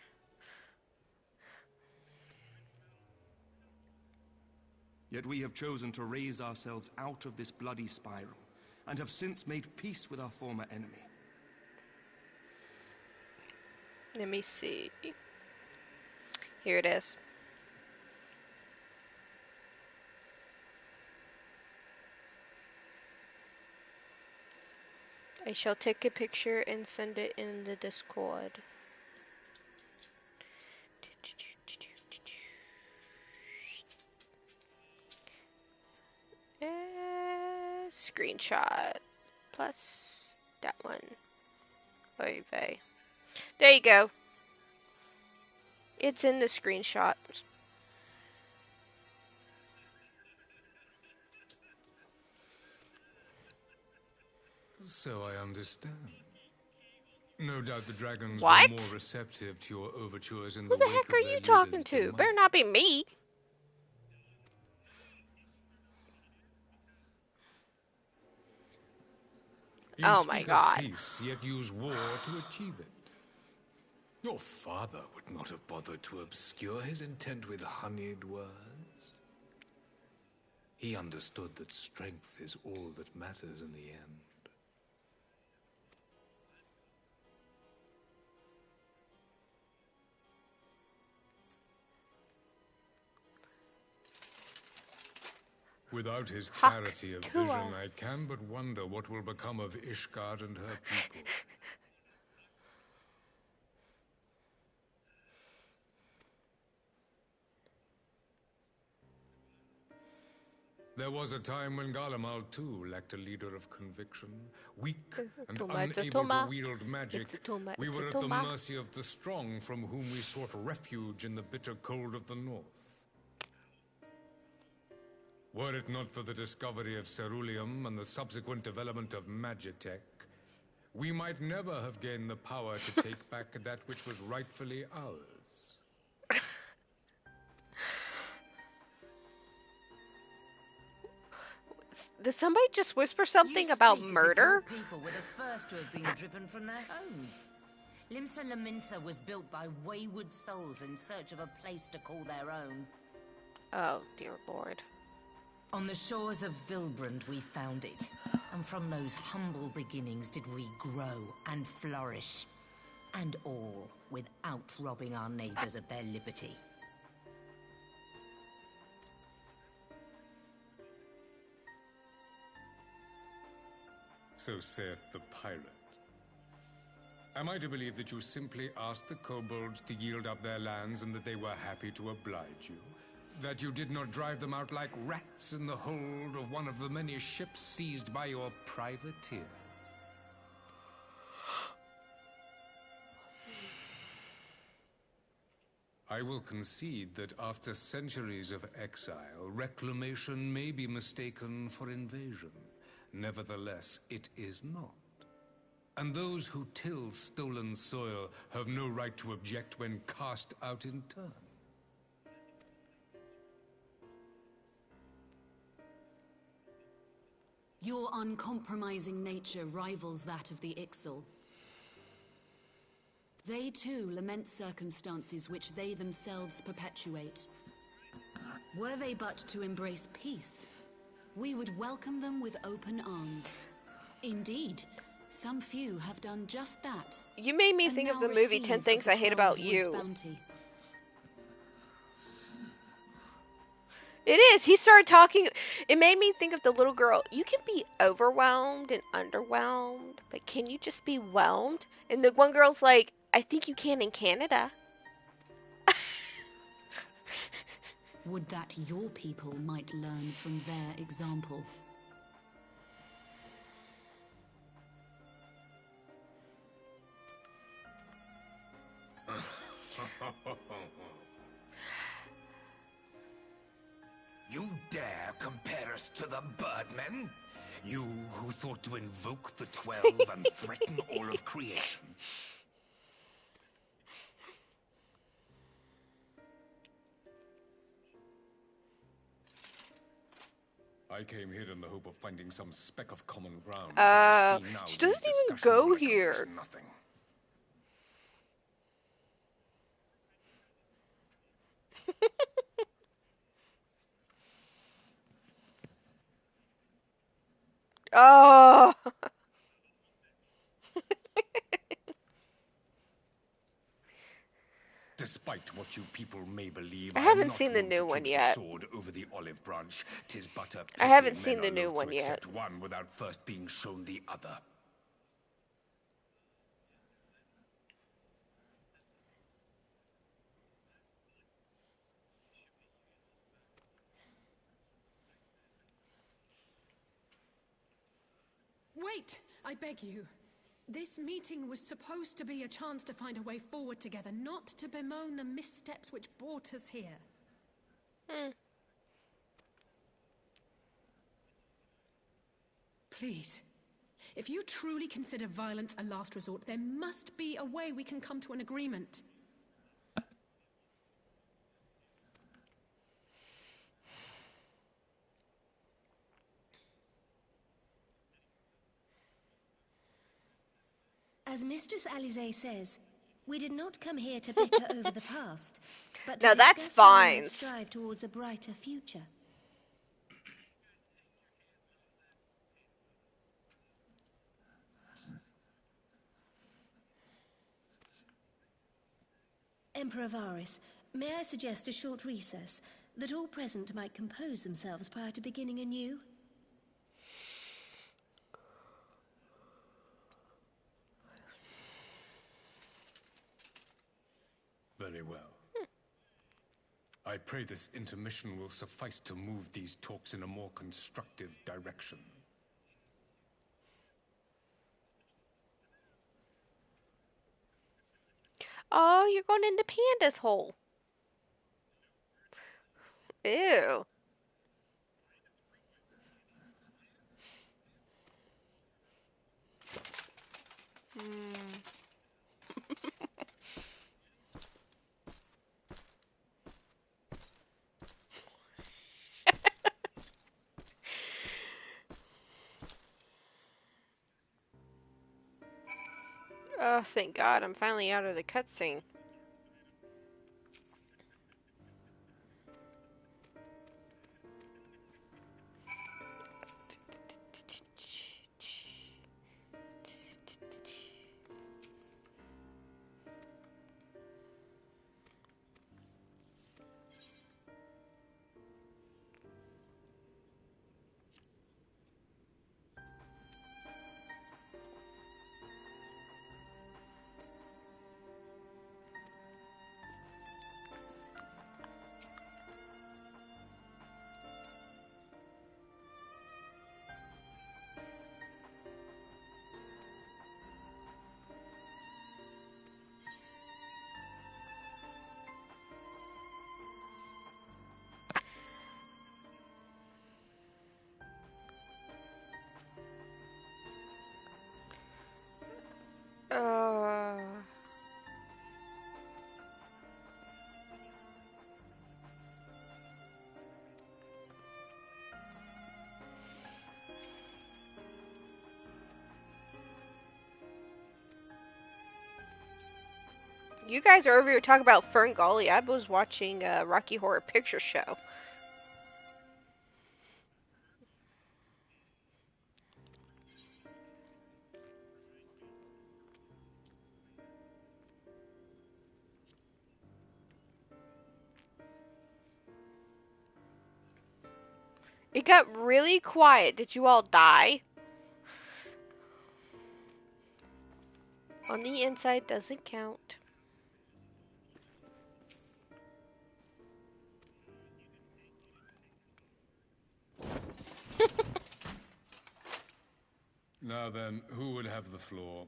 Yet we have chosen to raise ourselves out of this bloody spiral, and have since made peace with our former enemy. Let me see. Here it is. I shall take a picture and send it in the Discord. Screenshot plus that one. Oy vey. There you go. It's in the screenshot. So I understand. No doubt the dragons What? were more receptive to your overtures in Who the the wake heck of are their you talking leader's to? demise. Better not be me. You Oh my speak God. of peace, yet use war to achieve it. Your father would not have bothered to obscure his intent with honeyed words. He understood that strength is all that matters in the end. Without his clarity of vision, I can but wonder what will become of Ishgard and her people. There was a time when Garlemald too lacked a leader of conviction. Weak and unable to wield magic, we were at the mercy of the strong, from whom we sought refuge in the bitter cold of the north. Were it not for the discovery of ceruleum and the subsequent development of magitech, we might never have gained the power to take back that which was rightfully ours. Did somebody just whisper something about murder? People were the first to have been driven from their homes. Limsa Laminsa was built by wayward souls in search of a place to call their own. Oh, dear Lord. On the shores of Vilbrand we found it, and from those humble beginnings did we grow and flourish. And all without robbing our neighbors of their liberty. So saith the pirate. Am I to believe that you simply asked the kobolds to yield up their lands and that they were happy to oblige you? That you did not drive them out like rats in the hold of one of the many ships seized by your privateers? I will concede that after centuries of exile, reclamation may be mistaken for invasion. Nevertheless, it is not. And those who till stolen soil have no right to object when cast out in turn. Your uncompromising nature rivals that of the Ixal. They too lament circumstances which they themselves perpetuate. Were they but to embrace peace, we would welcome them with open arms. Indeed, some few have done just that. You made me think of the movie 10 Things I Hate About You. Bounty. It is. He started talking. It made me think of the little girl. You can be overwhelmed and underwhelmed, but can you just be whelmed? And the one girl's like, I think you can in Canada. Would that your people might learn from their example. You dare compare us to the Birdmen? You who thought to invoke the 12 and threaten all of creation? I came here in the hope of finding some speck of common ground. She doesn't even go here. Nothing. Oh. Despite what you people may believe, I haven't seen the new one yet. Sword over the olive branch. 'Tis but a I haven't pity seen men the are new loath one to yet. accept one without first being shown the other. Wait! I beg you. This meeting was supposed to be a chance to find a way forward together, not to bemoan the missteps which brought us here. Please. If you truly consider violence a last resort, there must be a way we can come to an agreement. As Mistress Alize says, we did not come here to bicker over the past, but to No, that's discuss how we fine. might strive towards a brighter future. Emperor Varys, may I suggest a short recess, that all present might compose themselves prior to beginning anew? Very well. I pray this intermission will suffice to move these talks in a more constructive direction. Oh, you're going into Panda's hole. Ew. Oh, thank God, I'm finally out of the cutscene. You guys are over here talking about Ferngully. I was watching Rocky Horror Picture Show. It got really quiet. Did you all die? On the inside doesn't count. Now then, who would have the floor?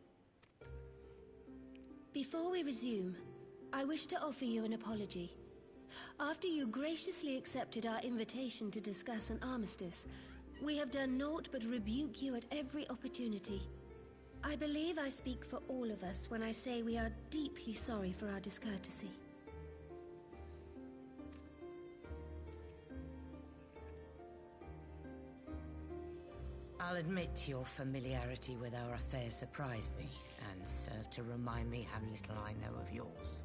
Before we resume, I wish to offer you an apology. After you graciously accepted our invitation to discuss an armistice, we have done naught but rebuke you at every opportunity. I believe I speak for all of us when I say we are deeply sorry for our discourtesy. I'll admit your familiarity with our affairs surprised me, and served to remind me how little I know of yours.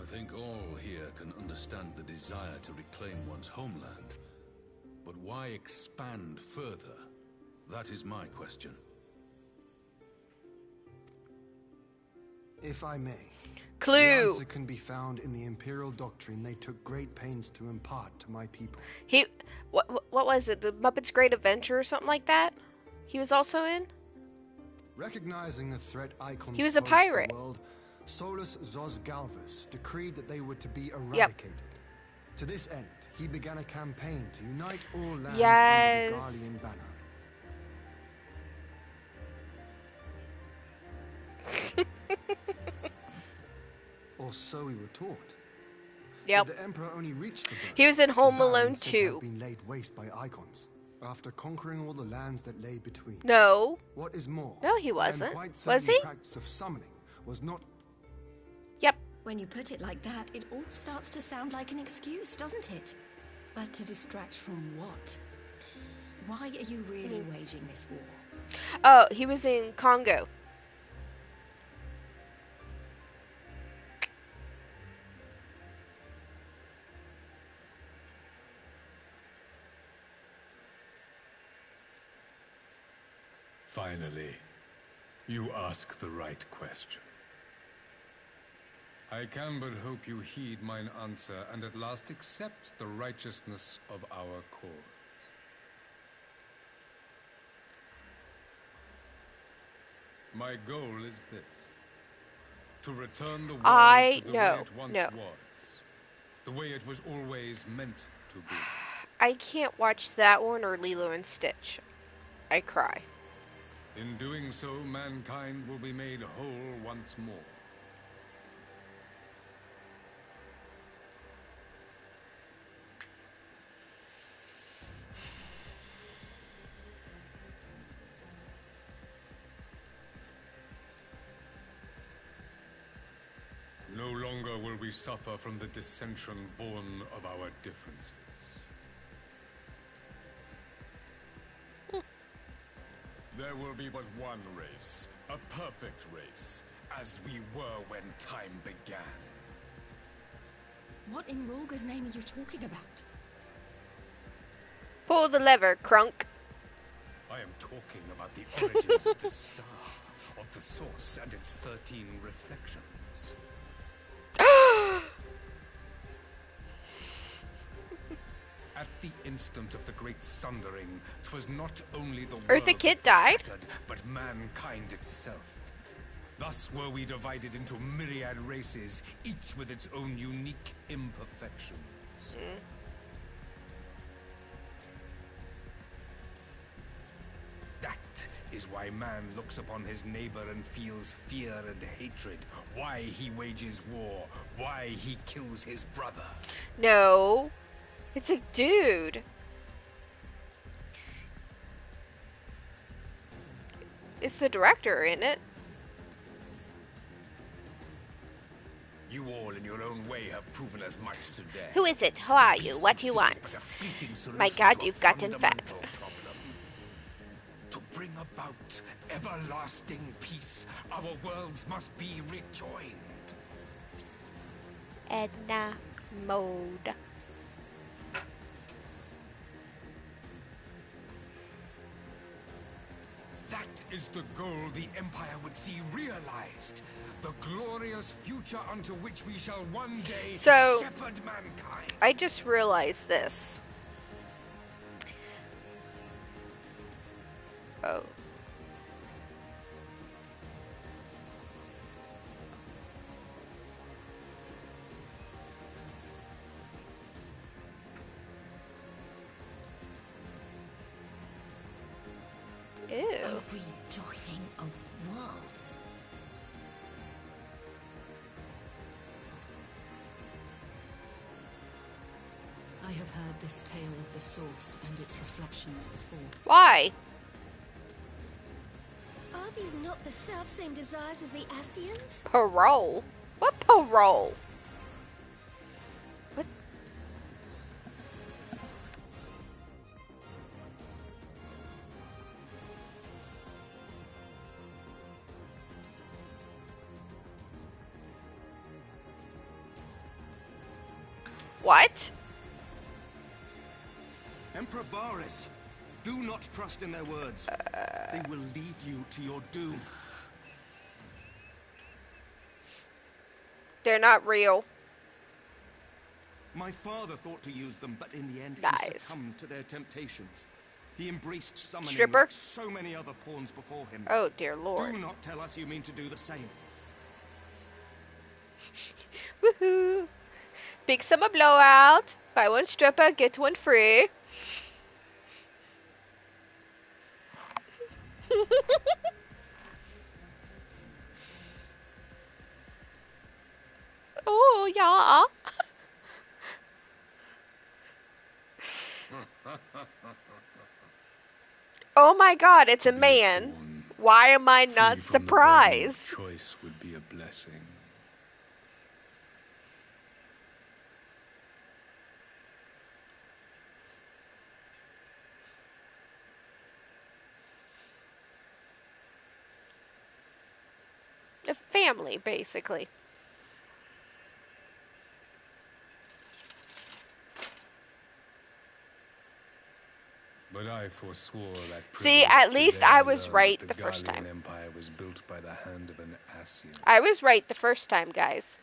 I think all here can understand the desire to reclaim one's homeland. But why expand further? That is my question. If I may. Clue. The answer can be found in the Imperial doctrine they took great pains to impart to my people. What was it? The Muppets Great Adventure or something like that? He was also in? Recognizing the threat icons he was a posed pirate. The world, Solus Zos Galvus decreed that they were to be eradicated. Yep. To this end, he began a campaign to unite all lands under the Garlean banner. Or so we were taught. Yep. But the Emperor only reached the birth. He was in Home Alone 2. Been laid waste by icons after conquering all the lands that lay between. No. What is more? No, he wasn't. Was he? The practice of summoning was not. Yep. When you put it like that, it all starts to sound like an excuse, doesn't it? But to distract from what? Why are you really waging this war? Oh, he was in Congo. Finally, you ask the right question. I can but hope you heed mine answer and at last accept the righteousness of our cause. My goal is this: to return the world to the way it once was. The way it was always meant to be. I can't watch that one or Lilo and Stitch. I cry. In doing so, mankind will be made whole once more. No longer will we suffer from the dissension born of our differences. There will be but one race, a perfect race, as we were when time began. What in Rorga's name are you talking about? Pull the lever, Crunk. I am talking about the origins of the star, of the source and its 13 reflections. At the instant of the great sundering, 'twas not only the Eartha world Kitt that was died? shattered, but mankind itself. Thus were we divided into myriad races, each with its own unique imperfections. That is why man looks upon his neighbor and feels fear and hatred, why he wages war, why he kills his brother. No. It's a dude. It's the director, isn't it? You all in your own way have proven as much today. Who is it? Who are you? What do you want? My God, you've gotten fat. To bring about everlasting peace, our worlds must be rejoined. Edna mode. That is the goal the Empire would see realized. The glorious future unto which we shall one day shepherd mankind. I just realized this. Oh. Ew. A rejoining of worlds. I have heard this tale of the source and its reflections before. Why? Are these not the self-same desires as the Ascians? Parole? What parole? What? What? Emperor Varys, do not trust in their words. They will lead you to your doom. They're not real. My father thought to use them, but in the end Nice. he succumbed to their temptations. He embraced summoning Stripper? like so many other pawns before him. Oh, dear Lord. Do not tell us you mean to do the same. Woohoo! Big summer blowout. Buy one stripper, get one free. Oh, yeah. Oh my God, it's a man. Why am I not surprised? Choice would be a blessing. A family, basically. But I forswore that. See, at least I was right the first time. The Empire was built by the hand of an Ascian. I was right the first time, guys.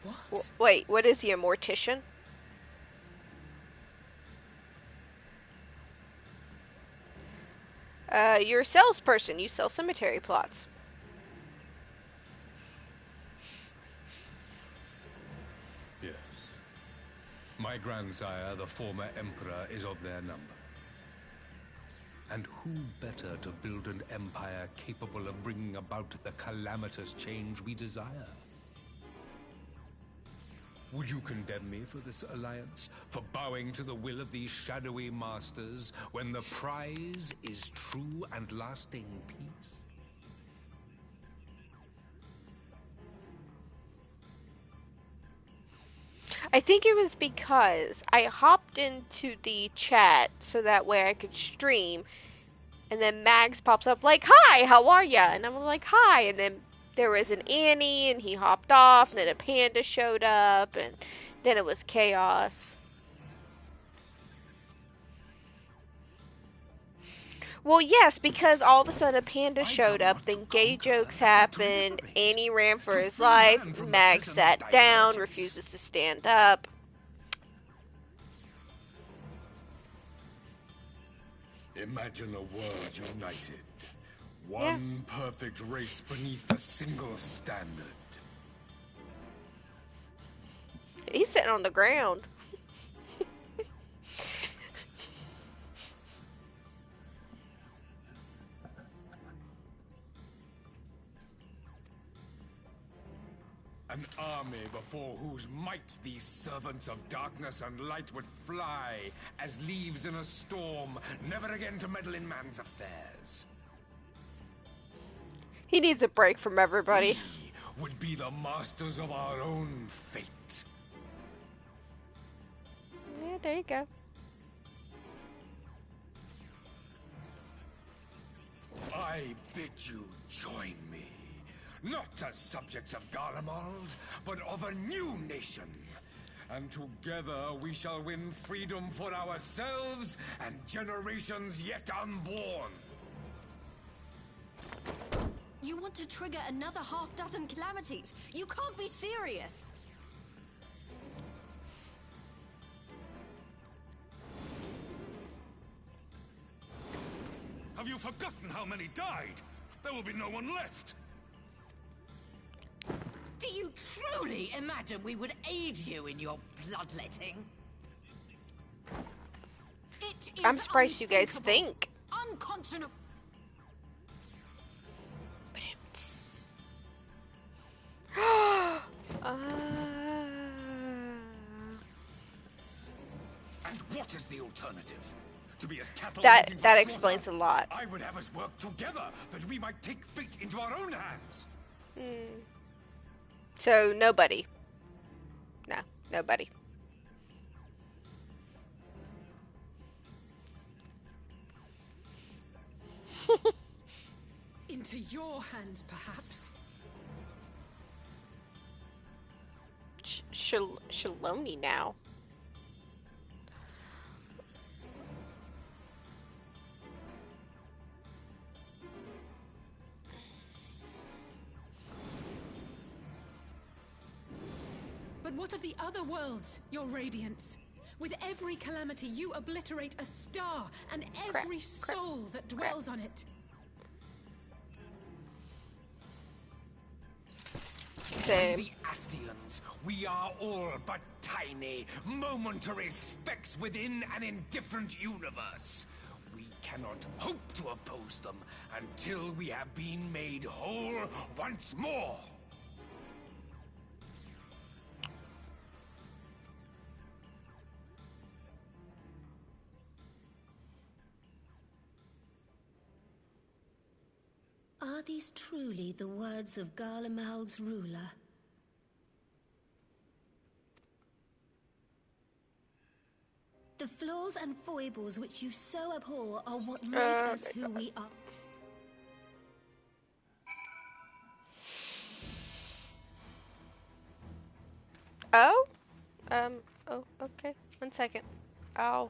What? Wait, what is he, a mortician? You're a salesperson. You sell cemetery plots. Yes. My grandsire, the former emperor, is of their number. And who better to build an empire capable of bringing about the calamitous change we desire? Would you condemn me for this alliance? For bowing to the will of these shadowy masters, when the prize is true and lasting peace? I think it was because I hopped into the chat so that way I could stream, and then Mags pops up like, "Hi, how are ya?" And I'm like, "Hi," and then there was an Annie, and he hopped off, and then a panda showed up, and then it was chaos. Well, yes, because all of a sudden a panda showed up, then gay jokes happened, Annie ran for his life, Mag sat down, refuses to stand up. Imagine a world united. One perfect race beneath a single standard. He's sitting on the ground. An army before whose might these servants of darkness and light would fly as leaves in a storm, never again to meddle in man's affairs. He needs a break from everybody. We would be the masters of our own fate. Yeah, there you go. I bid you join me. Not as subjects of Garlemald, but of a new nation. And together we shall win freedom for ourselves and generations yet unborn. You want to trigger another half-dozen calamities? You can't be serious! Have you forgotten how many died? There will be no one left. Do you truly imagine we would aid you in your bloodletting? It is I'm surprised you guys think. Unconscionable. And what is the alternative? To be as cattle That slaughter? explains a lot. I would have us work together, that we might take fate into our own hands. So nobody. No, nobody. Into your hands, perhaps. Shaloni now. But what of the other worlds, your radiance? With every calamity, you obliterate a star and every soul that dwells on it. Same. The Ascians, we are all but tiny, momentary specks within an indifferent universe. We cannot hope to oppose them until we have been made whole once more. Are these truly the words of Garlemald's ruler? The flaws and foibles which you so abhor are what make us who we are. Oh? Oh, okay. 1 second. Ow.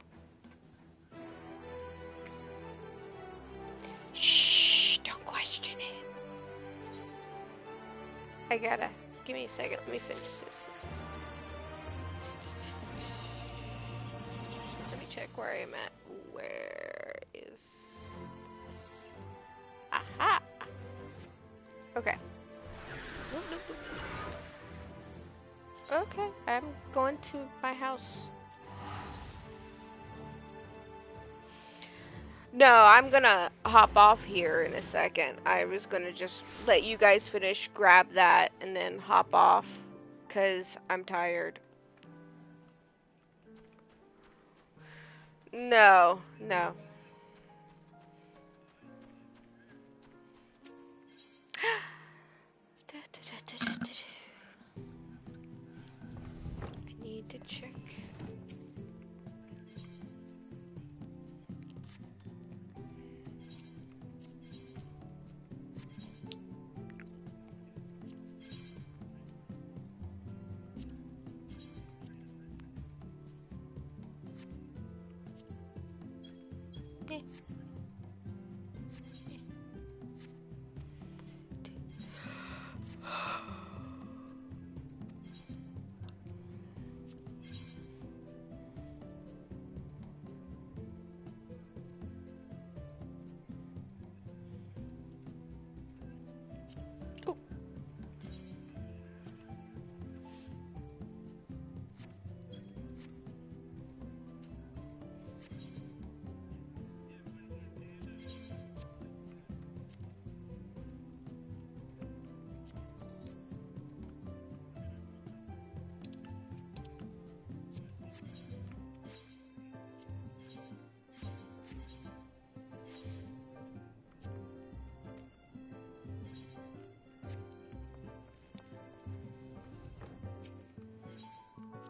Shh, don't question it. I gotta. Give me a second. Let me finish this. Let me check where I am at. Where is this? Aha! Okay. Okay, I'm going to my house. No, I'm gonna hop off here in a second. I was gonna just let you guys finish, grab that, and then hop off, because I'm tired. No. I need to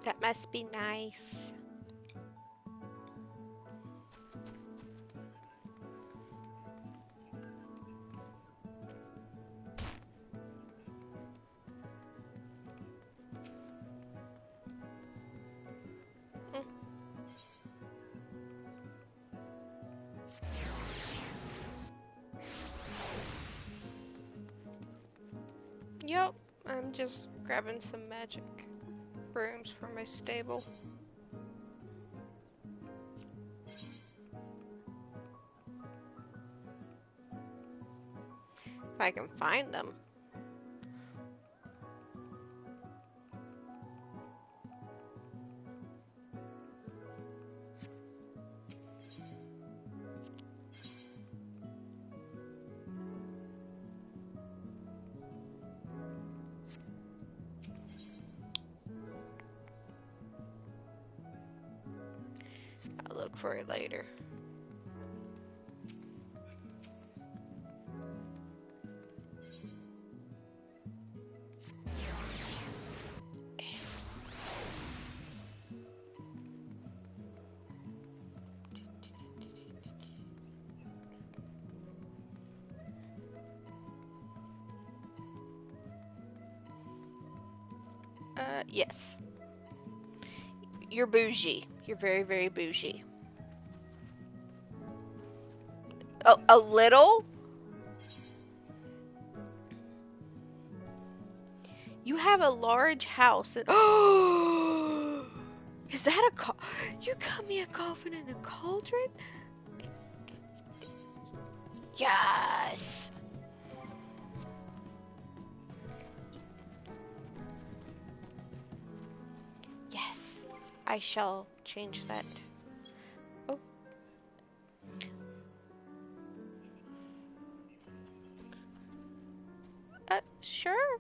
That must be nice. Yep, I'm just grabbing some magic brooms for my stable. If I can find them. I'll look for it later. Yes. You're bougie. You're very, very bougie. Oh, a little? You have a large house. Oh! Is that a you got me a coffin and a cauldron? Yes! Yes. I shall change that. Oh. Sure.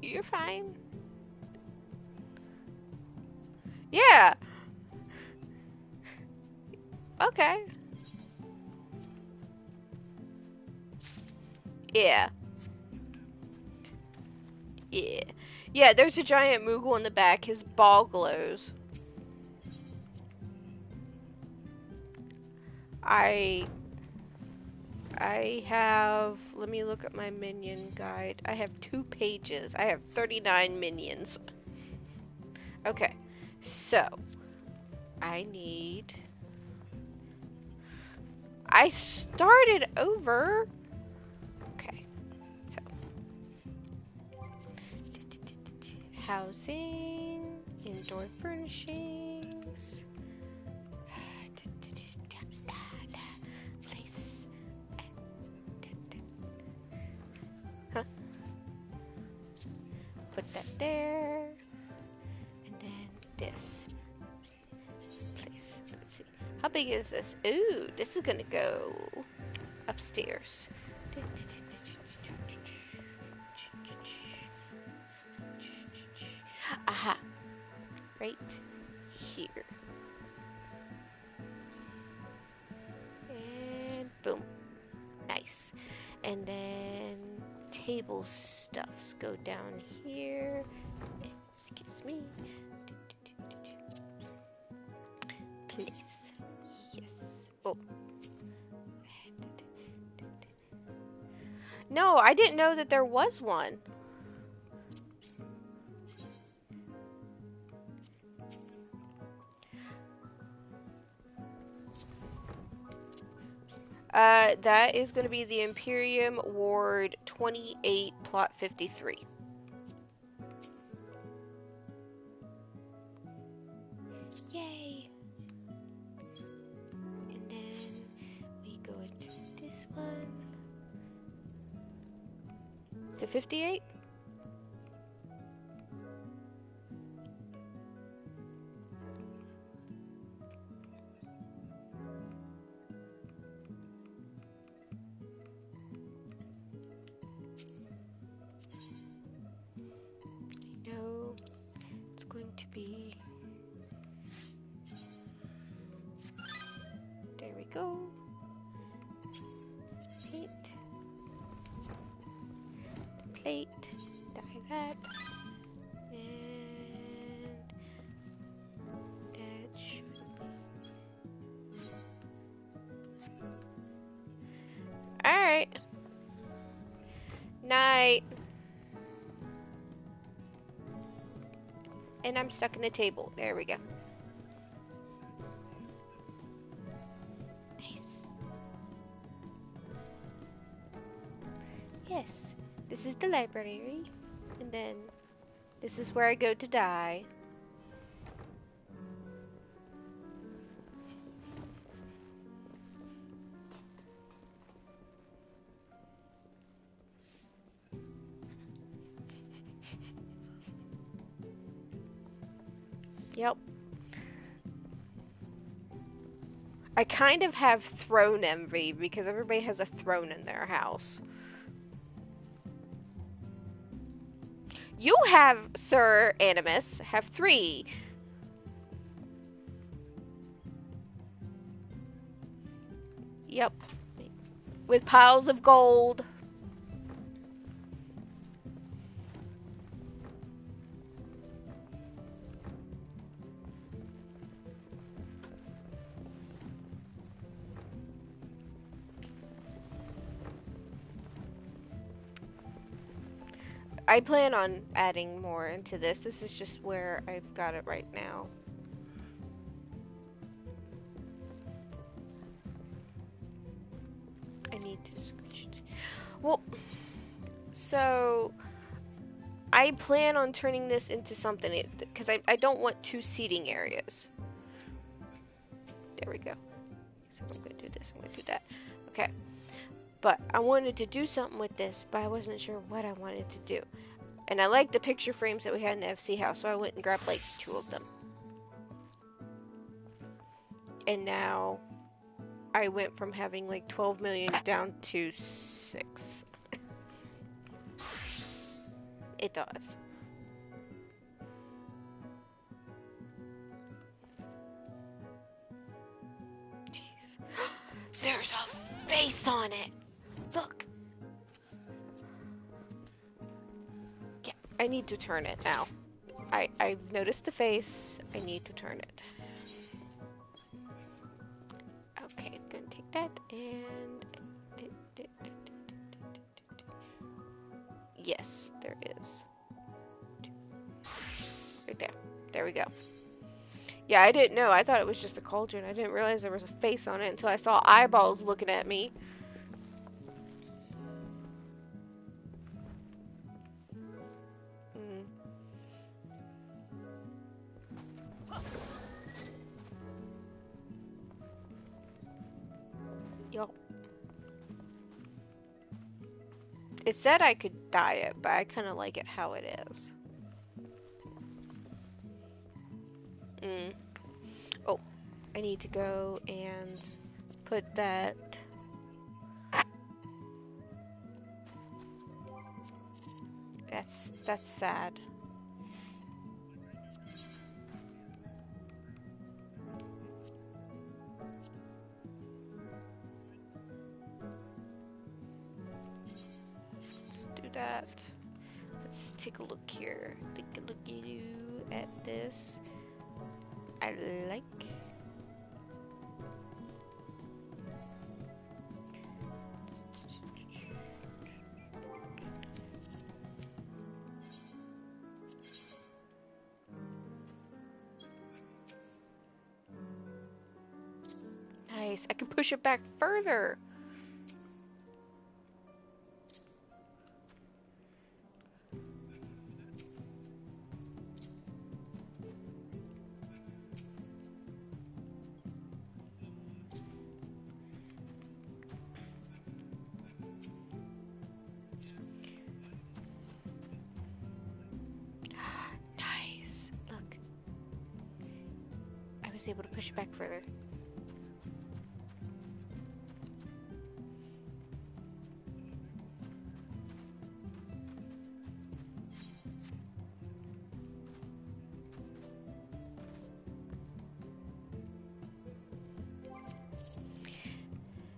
You're fine. Yeah. Okay. Yeah. Yeah. Yeah, there's a giant Moogle in the back. His ball glows. I have, let me look at my minion guide. I have 2 pages. I have 39 minions. Okay, so I started over. Okay, so housing, indoor furnishings. Place. Huh? Put that there. And then this. Place. Let's see. How big is this? Ooh, this is gonna go upstairs. Aha. Right here. And boom. Nice. And then table stuffs go down here. Excuse me. Please. Yes. Oh. No, I didn't know that there was one. That is going to be the Imperium Ward 28, Plot 53. Yay! And then we go into this one. Is it 58? No, it's going to be. There we go. Paint. that. And that should be. Alright. Night. And I'm stuck in the table. There we go. Nice. Yes. This is the library. And then this is where I go to die. Yep. I kind of have throne envy because everybody has a throne in their house. You have, Sir Animus, have 3. Yep. With piles of gold. I plan on adding more into this. This is just where I've got it right now. I need to switch. Well, so I plan on turning this into something because I don't want 2 seating areas. There we go. So I'm going to do this. I'm going to do that. Okay. But I wanted to do something with this, but I wasn't sure what I wanted to do. And I like the picture frames that we had in the FC house, so I went and grabbed like 2 of them. And now I went from having like 12 million down to 6. It does. Jeez. There's a face on it. Look. Yeah, I need to turn it now. I've noticed the face. I need to turn it. Okay, gonna take that and... Yes, there is. Right there. There we go. Yeah, I didn't know. I thought it was just a cauldron. I didn't realize there was a face on it until I saw eyeballs looking at me. Yup. It said I could dye it, but I kind of like it how it is. Oh, I need to go and put that... That's sad. Let's do that. Let's take a look here. Take a look at this. I like. Nice. I can push it back further. Nice. Look. I was able to push it back further.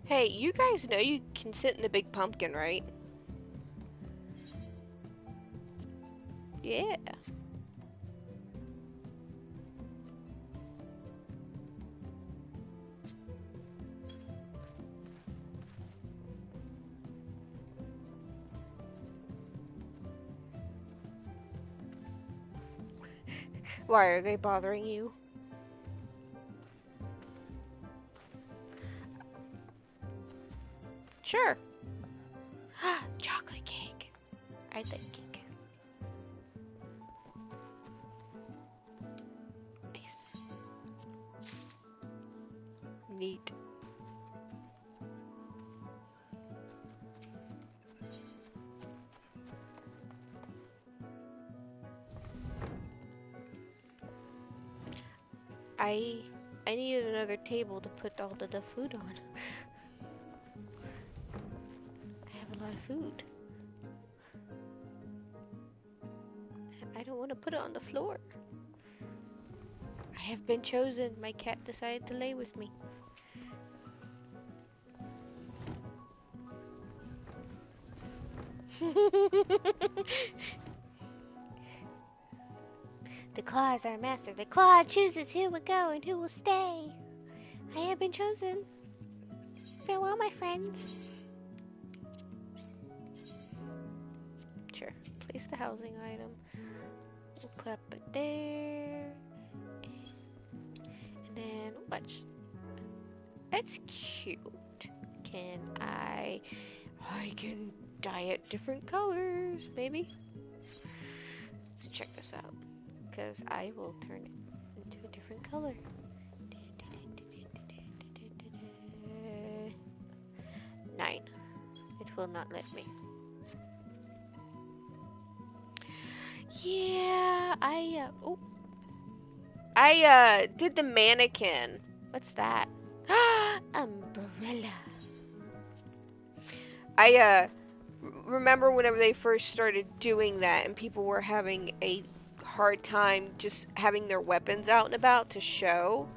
Hey, you guys know you can sit in the big pumpkin, right? Yeah. Why are they bothering you? Sure. Chocolate cake. I like cake. Nice. Neat. I needed another table to put all the food on. I have a lot of food. I don't want to put it on the floor. I have been chosen. My cat decided to lay with me. The claw is our master. The claw chooses who will go and who will stay. I have been chosen. Farewell, my friends. Sure. Place the housing item. We'll put it there. And then watch. That's cute. Can I can dye it different colors, maybe? Let's check this out. Because I will turn it into a different color. 9. It will not let me. Yeah, I did the mannequin. What's that? Umbrella. I remember whenever they first started doing that and people were having a hard time just having their weapons out and about to show.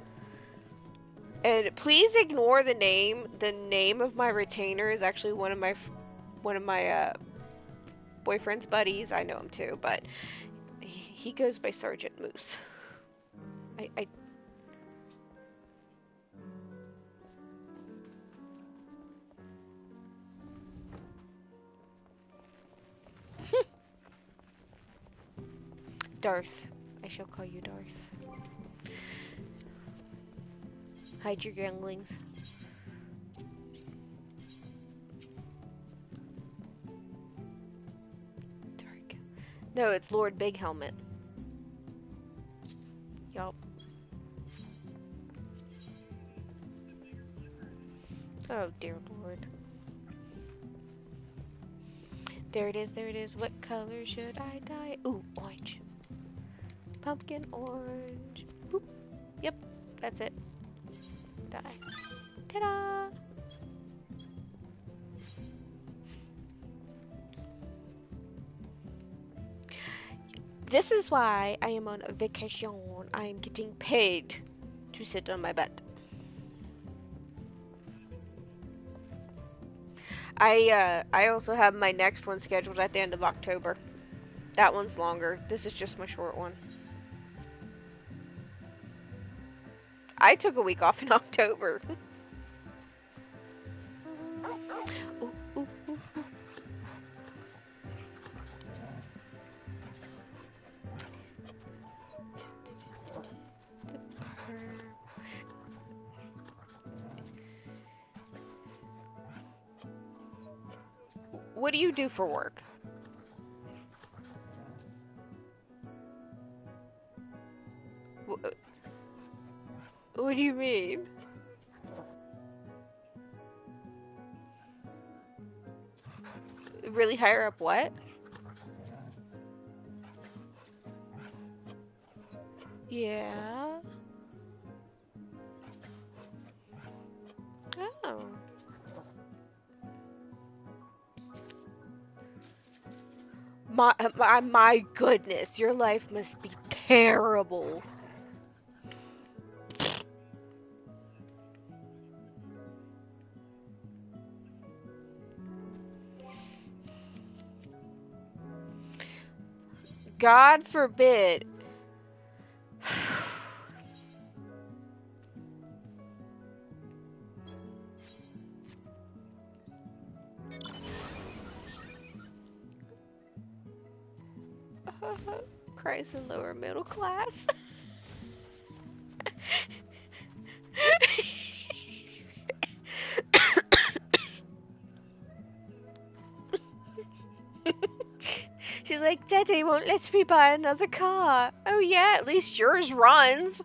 And please ignore the name. The name of my retainer is actually one of my boyfriend's buddies. I know him too, but he goes by Sergeant Moose. I Darth. I shall call you Darth. Hide your younglings. Dark. No, it's Lord Big Helmet. Yup. Oh dear Lord. There it is, there it is. What color should I dye? Ooh, orange. Pumpkin orange. Boop. Yep, that's it. Dye. Ta-da! This is why I am on a vacation. I am getting paid to sit on my butt. I also have my next one scheduled at the end of October. That one's longer. This is just my short one. I took a week off in October. Ooh, ooh, ooh, ooh. What do you do for work? What do you mean? Really higher up what? Yeah. Oh. My goodness, your life must be terrible. God forbid. Christ and lower middle class. She's like, Daddy won't let me buy another car. Oh yeah, at least yours runs.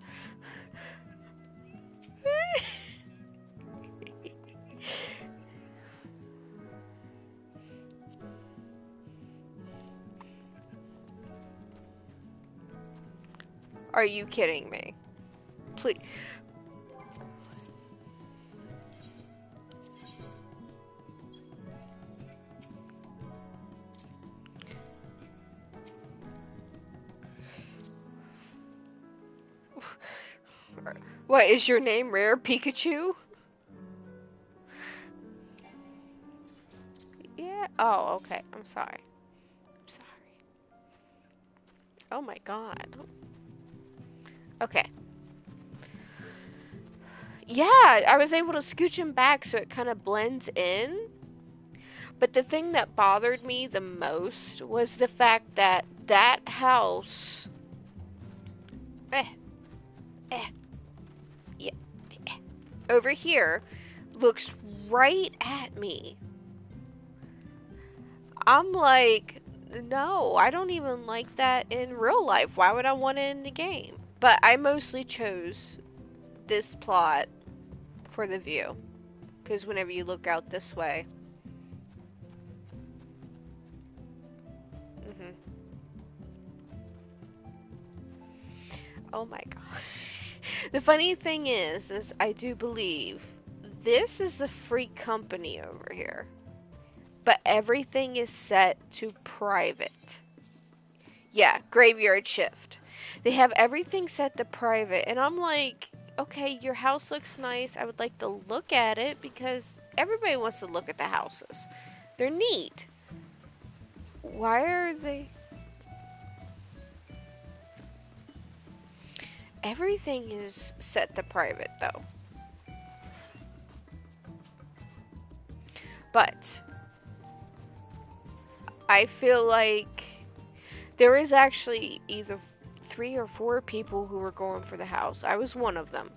Are you kidding me? Please. What is your name, Rare Pikachu? Yeah. Oh, okay. I'm sorry. I'm sorry. Oh my god. Okay. Yeah, I was able to scooch him back so it kind of blends in. But the thing that bothered me the most was the fact that that house... yeah, over here looks right at me. I'm like, no, I don't even like that in real life. Why would I want it in the game? But I mostly chose this plot for the view. Because whenever you look out this way... Oh my god. The funny thing is I do believe this is a free company over here. But everything is set to private. Yeah, graveyard shift. They have everything set to private. And I'm like, okay, your house looks nice. I would like to look at it because everybody wants to look at the houses. They're neat. Why are they... Everything is set to private, though. But I feel like there is actually either 3 or 4 people who were going for the house. I was one of them.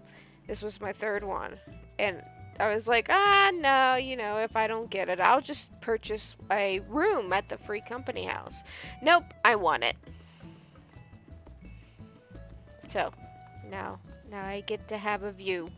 This was my third one. And I was like, no, you know, if I don't get it, I'll just purchase a room at the free company house. Nope, I want it. So, now I get to have a view.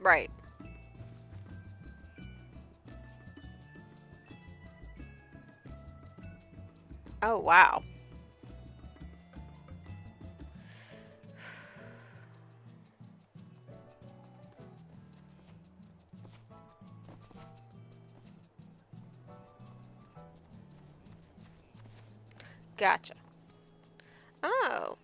Right. Oh, wow. Gotcha. Oh.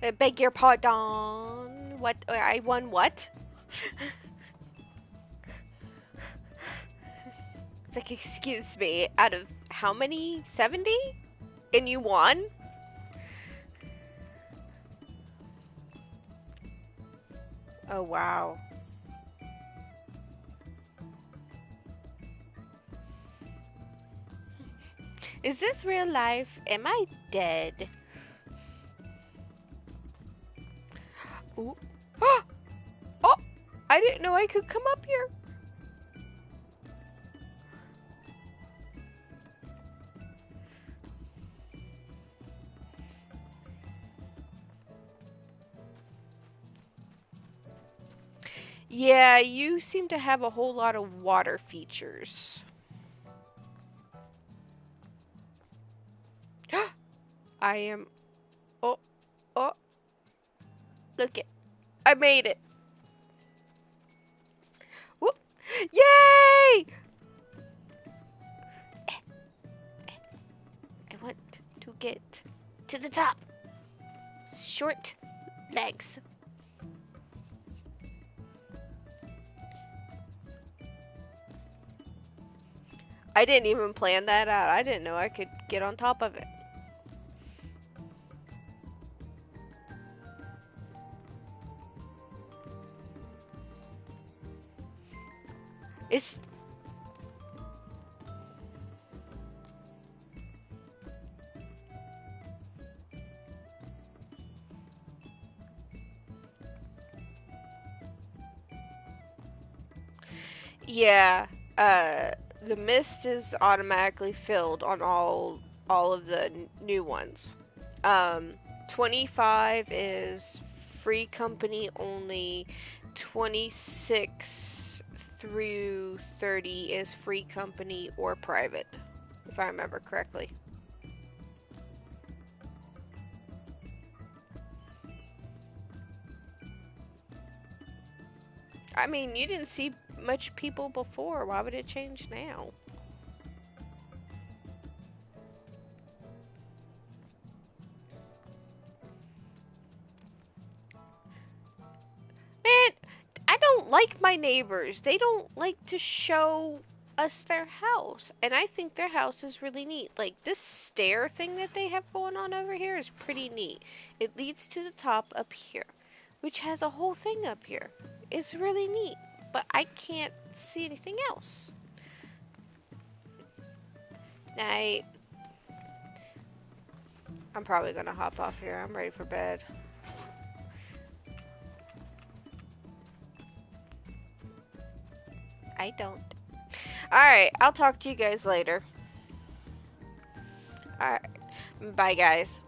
I beg your pardon. What? I won what? It's like, excuse me, out of how many? 70? And you won? Oh, wow. Is this real life? Am I dead? Ooh. Oh! I didn't know I could come up here. Yeah, you seem to have a whole lot of water features. I am... Oh, oh. Look it. I made it. Whoop. Yay! I want to get to the top. Short legs. I didn't even plan that out. I didn't know I could get on top of it. It's... Yeah, the mist is automatically filled on all of the new ones. 25 is free company only. 26 through 30 is free company or private, if I remember correctly. I mean, you didn't see much people before. Why would it change now? Man, I don't like my neighbors. They don't like to show us their house. And I think their house is really neat. Like, this stair thing that they have going on over here is pretty neat. It leads to the top up here, which has a whole thing up here. It's really neat. But I can't see anything else. Night. I'm probably gonna hop off here. I'm ready for bed. I don't. Alright, I'll talk to you guys later. Alright. Bye, guys.